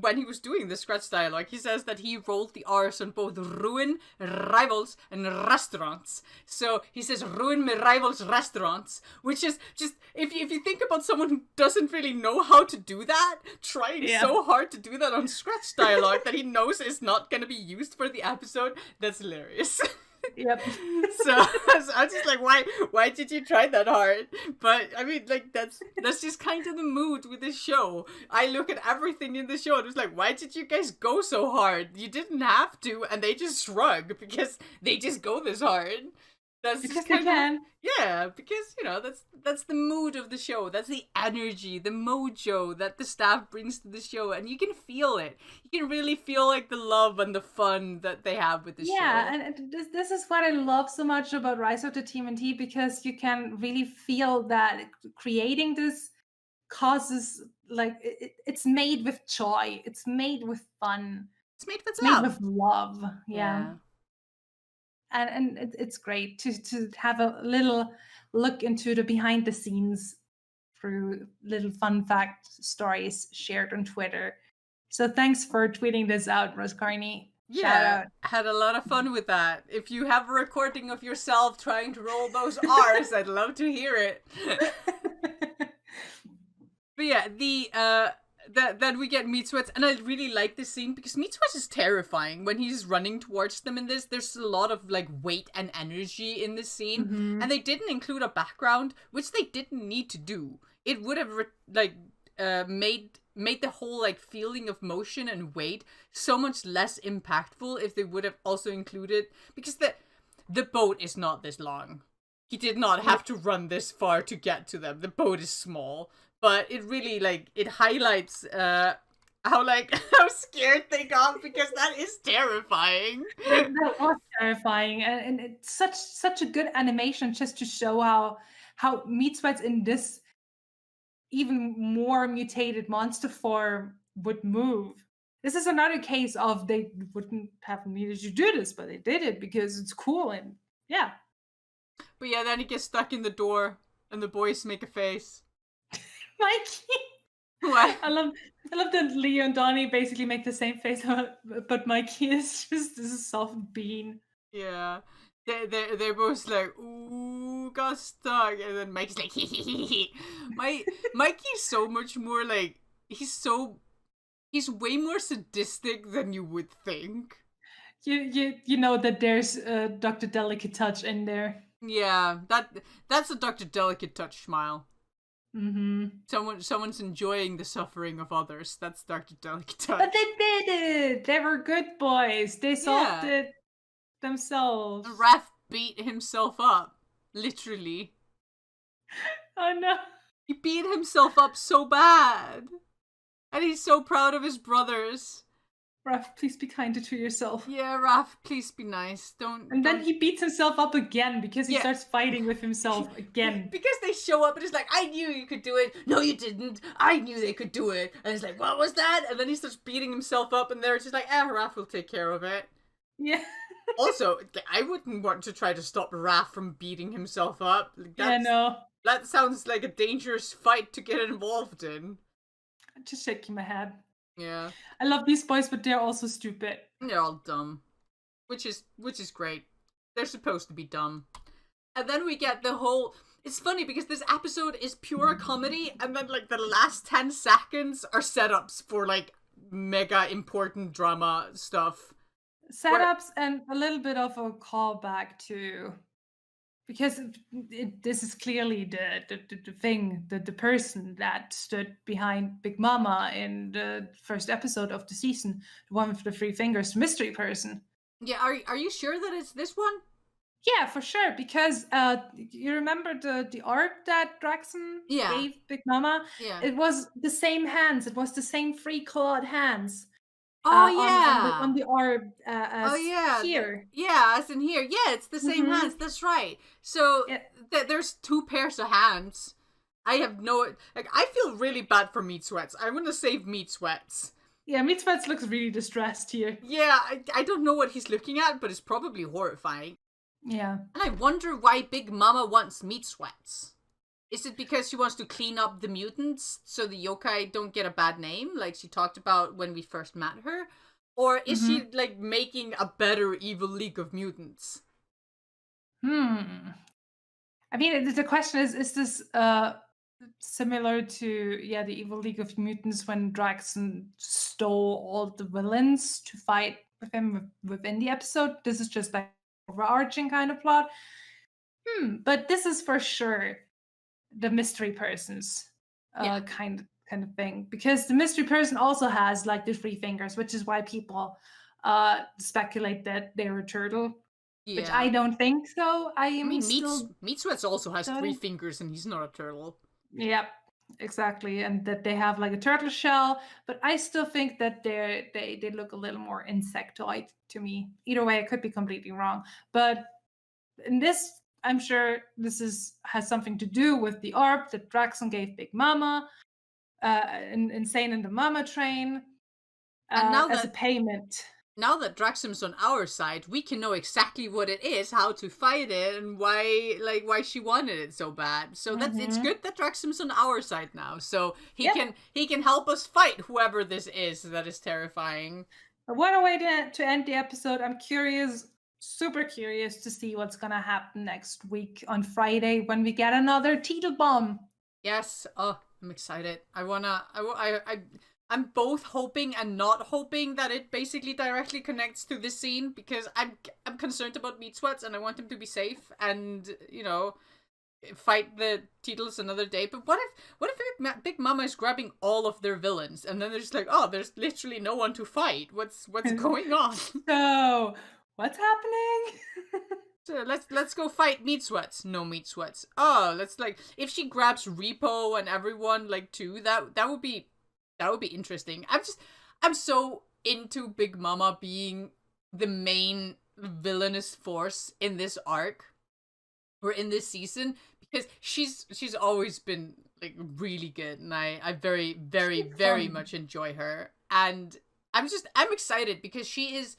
when he was doing the scratch dialogue, he says that he rolled the R's on both ruin, rivals, and restaurants. So he says ruin my rivals restaurants, which is just, if you think about someone who doesn't really know how to do that, trying so hard to do that on scratch dialogue that he knows is not going to be used for the episode, that's hilarious. Yep. So I was just like, why did you try that hard? But I mean, like, that's just kind of the mood with this show. I look at everything in the show and it's like, why did you guys go so hard? You didn't have to, and they just shrug because they just go this hard. That's because they can. Yeah, because that's the mood of the show. That's the energy, the mojo that the staff brings to the show, and you can feel it. You can really feel like the love and the fun that they have with the show. Yeah, and this is what I love so much about Rise of the TMNT, because you can really feel that creating this causes, like, it's made with joy. It's made with fun. It's made with love. Made with love. Yeah. And it's great to have a little look into the behind the scenes through little fun fact stories shared on Twitter. So thanks for tweeting this out, Rose Carney. Shout out. Had a lot of fun with that. If you have a recording of yourself trying to roll those R's, I'd love to hear it. But yeah, then we get Meat Sweats, and I really like this scene because Meat Sweats is terrifying when he's running towards them in this. There's a lot of like weight and energy in this scene, and they didn't include a background, which they didn't need to do. It would have made the whole like feeling of motion and weight so much less impactful if they would have also included, because the boat is not this long. He did not have to run this far to get to them. The boat is small. But it really, like, it highlights how scared they got, because that is terrifying. That was terrifying, and it's such a good animation just to show how Meat Sweats in this even more mutated monster form would move. This is another case of they wouldn't have needed to do this, but they did it because it's cool, and yeah. But yeah, then he gets stuck in the door, and the boys make a face. Mikey. What? I love that Leo and Donnie basically make the same face, but Mikey is just this soft bean. Yeah. They're both like, ooh, got stuck, and then Mike's like, Mikey's so much more like, he's way more sadistic than you would think. You know that there's Dr. Delicate Touch in there. Yeah, that's a Dr. Delicate Touch smile. Someone's enjoying the suffering of others. That's Dr. Delicate Touch. But they did it. They were good boys. They solved it themselves. Raph beat himself up, literally. Oh no! He beat himself up so bad, and he's so proud of his brothers. Raph, please be kinder to yourself. Yeah, Raph, please be nice. And then he beats himself up again because he starts fighting with himself again. Because they show up and it's like, I knew you could do it. No, you didn't. I knew they could do it. And it's like, what was that? And then he starts beating himself up, and they're just like, Raph will take care of it. Yeah. Also, I wouldn't want to try to stop Raph from beating himself up. Yeah, no. That sounds like a dangerous fight to get involved in. I'm just shaking my head. Yeah. I love these boys, but they're also stupid. They're all dumb. Which is great. They're supposed to be dumb. And then we get the whole... It's funny because this episode is pure comedy, and then like the last 10 seconds are setups for like mega important drama stuff. Setups and a little bit of a callback to... Because this is clearly the thing, the person that stood behind Big Mama in the first episode of the season, the one with the 3 fingers, mystery person. Yeah, are you sure that it's this one? Yeah, for sure, because you remember the art that Draxon gave Big Mama? Yeah. It was the same hands, it was the same 3 clawed hands. Oh On yeah. the orb Oh as yeah. here. Yeah, as in here. Yeah, it's the same hands. That's right. So Yeah, there's two pairs of hands. I have no like. I feel really bad for Meat Sweats. I want to save Meat Sweats. yeah. Meat Sweats looks really distressed here. Yeah, I don't know what he's looking at, but it's probably horrifying. Yeah. And I wonder why Big Mama wants Meat Sweats. Is it because she wants to clean up the mutants so the yokai don't get a bad name, like she talked about when we first met her? Or is she, like, making a better evil League of Mutants? I mean, the question is this similar to the Evil League of Mutants when Draxon stole all the villains to fight with him within the episode? This is just like overarching kind of plot. But this is for sure the mystery persons kind of thing, because the mystery person also has like the three fingers, which is why people speculate that they're a turtle. Which I don't think so. I I am mean, still Meat Sweats also has three doubting. fingers and he's not a turtle. Yep, exactly, and that they have like a turtle shell. But I still think that they look a little more insectoid to me. Either way, I could be completely wrong. But in this, I'm sure this has something to do with the orb that Draxon gave Big Mama, insane in the Mama train, And as a payment. now that Draxum's on our side, we can know exactly what it is, how to fight it, and why she wanted it so bad. So it's good that Draxum's on our side now. So he can help us fight whoever this is that is terrifying. What a way to end the episode. I'm curious, super curious to see what's gonna happen next week on Friday when we get another Teetle Bomb. Yes. Oh, I'm excited. I'm both hoping and not hoping that it basically directly connects to this scene, because I'm concerned about Meat Sweats and I want him to be safe and, you know, fight the Teetles another day. But what if Big Mama is grabbing all of their villains and then they're just like, oh, there's literally no one to fight. What's going on? So what's happening? So let's go fight Meat Sweats. No Meat Sweats. Oh, let's, like, if she grabs Repo and everyone, like, too, that would be interesting. I'm so into Big Mama being the main villainous force in this arc or in this season, because she's always been, like, really good, and I very, very, very much enjoy her. And I'm excited because she is,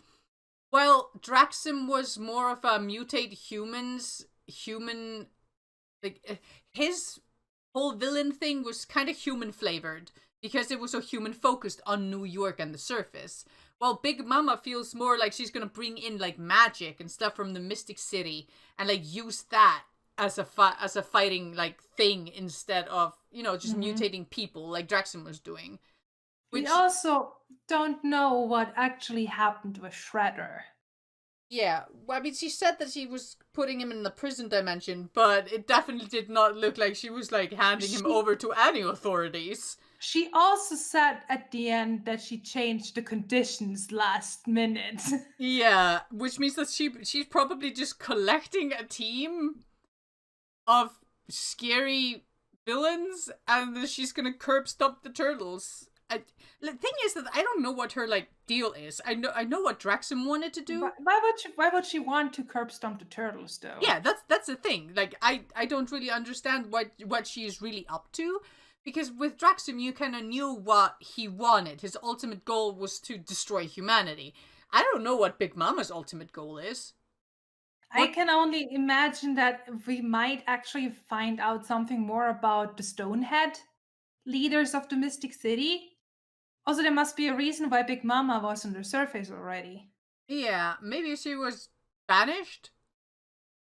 well, Draxum was more of a mutate human, like, his whole villain thing was kind of human flavored, because it was so human focused on New York and the surface. While Big Mama feels more like she's gonna bring in, like, magic and stuff from the Mystic City and, like, use that as a fighting, like, thing instead of, you know, just mutating people like Draxum was doing. We also don't know what actually happened with Shredder. Yeah, well, I mean, she said that she was putting him in the prison dimension, but it definitely did not look like she was, like, handing him over to any authorities. She also said at the end that she changed the conditions last minute. Yeah, which means that she's probably just collecting a team of scary villains, and then she's gonna curb stop the turtles. The thing is that I don't know what her, like, deal is. I know what Draxum wanted to do. Why would she want to curb stomp the turtles, though? Yeah, that's the thing. Like, I don't really understand what she is really up to, because with Draxum you kind of knew what he wanted. His ultimate goal was to destroy humanity. I don't know what Big Mama's ultimate goal is. I can only imagine that we might actually find out something more about the Stonehead leaders of the Mystic City. Also, there must be a reason why Big Mama was on the surface already. Yeah, maybe she was banished?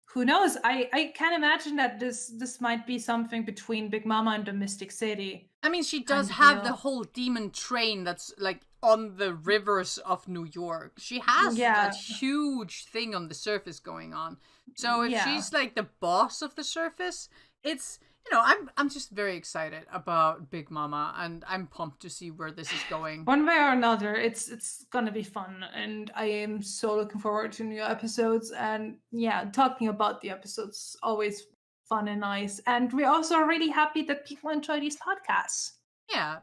Who knows? I can imagine that this might be something between Big Mama and the Mystic City. I mean, she does have the whole demon train that's, like, on the rivers of New York. She has that huge thing on the surface going on. So if she's, like, the boss of the surface, it's, you know, I'm just very excited about Big Mama, and I'm pumped to see where this is going. One way or another, it's gonna be fun, and I am so looking forward to new episodes. And yeah, talking about the episodes always fun and nice. And we're also really happy that people enjoy these podcasts. Yeah,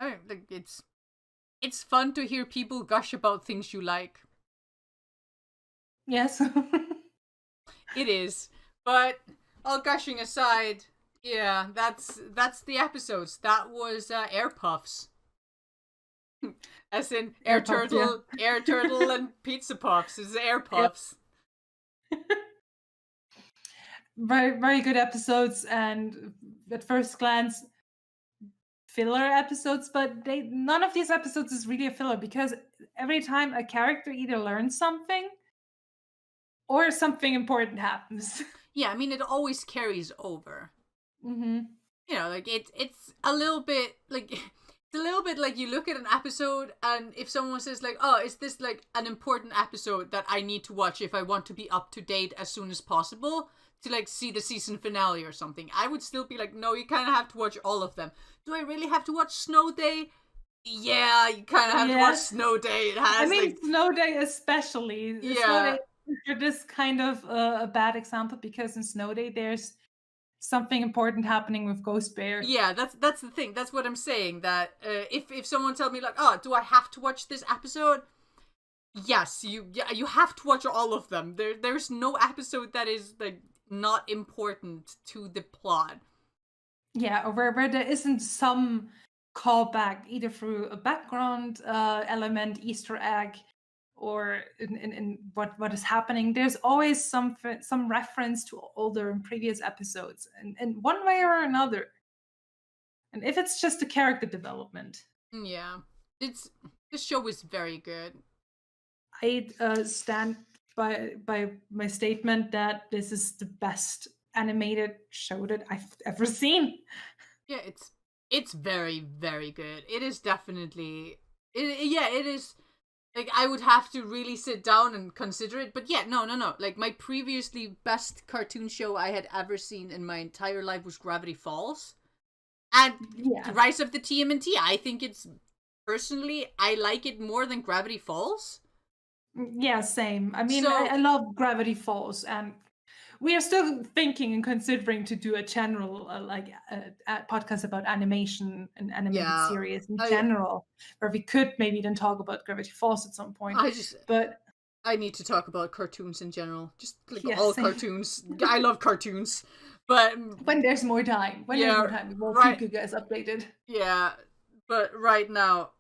I mean, like, it's it's fun to hear people gush about things you like. Yes. It is. But all gushing aside, yeah, that's the episodes. That was Air Puffs. As in Air Turtle, yeah. Air Turtle and Pizza Puffs is Air Puffs. Yep. Very, very good episodes, and at first glance, filler episodes, but none of these episodes is really a filler, because every time a character either learns something or something important happens. Yeah, I mean, it always carries over. Mm-hmm. You know, like it's a little bit like it's a little bit like you look at an episode, and if someone says like, "Oh, is this like an important episode that I need to watch if I want to be up to date as soon as possible to like see the season finale or something?" I would still be like, "No, you kind of have to watch all of them." Do I really have to watch Snow Day? Yeah, you kind of have to watch Snow Day. It has. I mean, Snow Day especially. Yeah. Snow Day is this kind of a bad example, because in Snow Day there's something important happening with Ghost Bear. Yeah, that's the thing. That's what I'm saying. That if someone tells me like, "Oh, do I have to watch this episode?" Yes, you have to watch all of them. There's no episode that is like not important to the plot. Yeah, or where there isn't some callback either through a background element, Easter egg, or in what is happening. There's always some reference to older and previous episodes, in one way or another. And if it's just a character development, yeah, this show is very good. I stand by my statement that this is the best animated show that I've ever seen. Yeah, it's very, very good. It is definitely it is. Like, I would have to really sit down and consider it. But yeah, no. Like, my previously best cartoon show I had ever seen in my entire life was Gravity Falls. And Rise of the TMNT, I think it's, personally, I like it more than Gravity Falls. Yeah, same. I mean, I love Gravity Falls, and we are still thinking and considering to do a general podcast about animation and animated series in general, where we could maybe then talk about Gravity Falls at some point. I need to talk about cartoons in general, just like all cartoons. I love cartoons, but when there's more time, we will keep you guys updated. Yeah, but right now,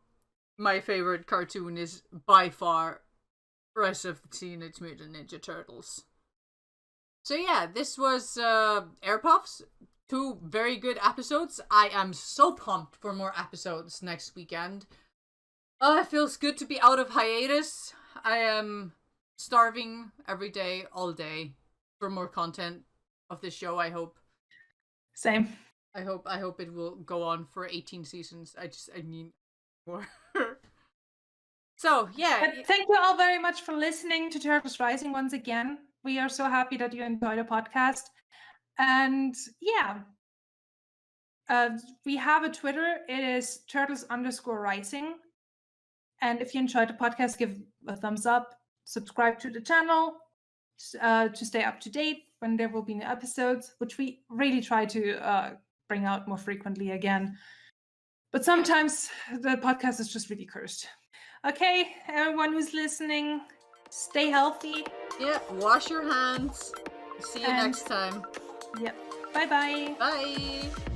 my favorite cartoon is by far Rise of the Teenage Mutant Ninja Turtles. So yeah, this was Air Puffs. 2 very good episodes. I am so pumped for more episodes next weekend. It feels good to be out of hiatus. I am starving every day, all day, for more content of this show, I hope. Same. I hope it will go on for 18 seasons. I need more. So, yeah. But thank you all very much for listening to Turtles Rising once again. We are so happy that you enjoyed the podcast. And yeah, we have a Twitter. It is turtles_rising. And if you enjoyed the podcast, give a thumbs up, subscribe to the channel to stay up to date when there will be new episodes, which we really try to bring out more frequently again. But sometimes the podcast is just really cursed. Okay, everyone who's listening, stay healthy. Yeah, wash your hands. See you next time. Yep. Bye-bye. Bye.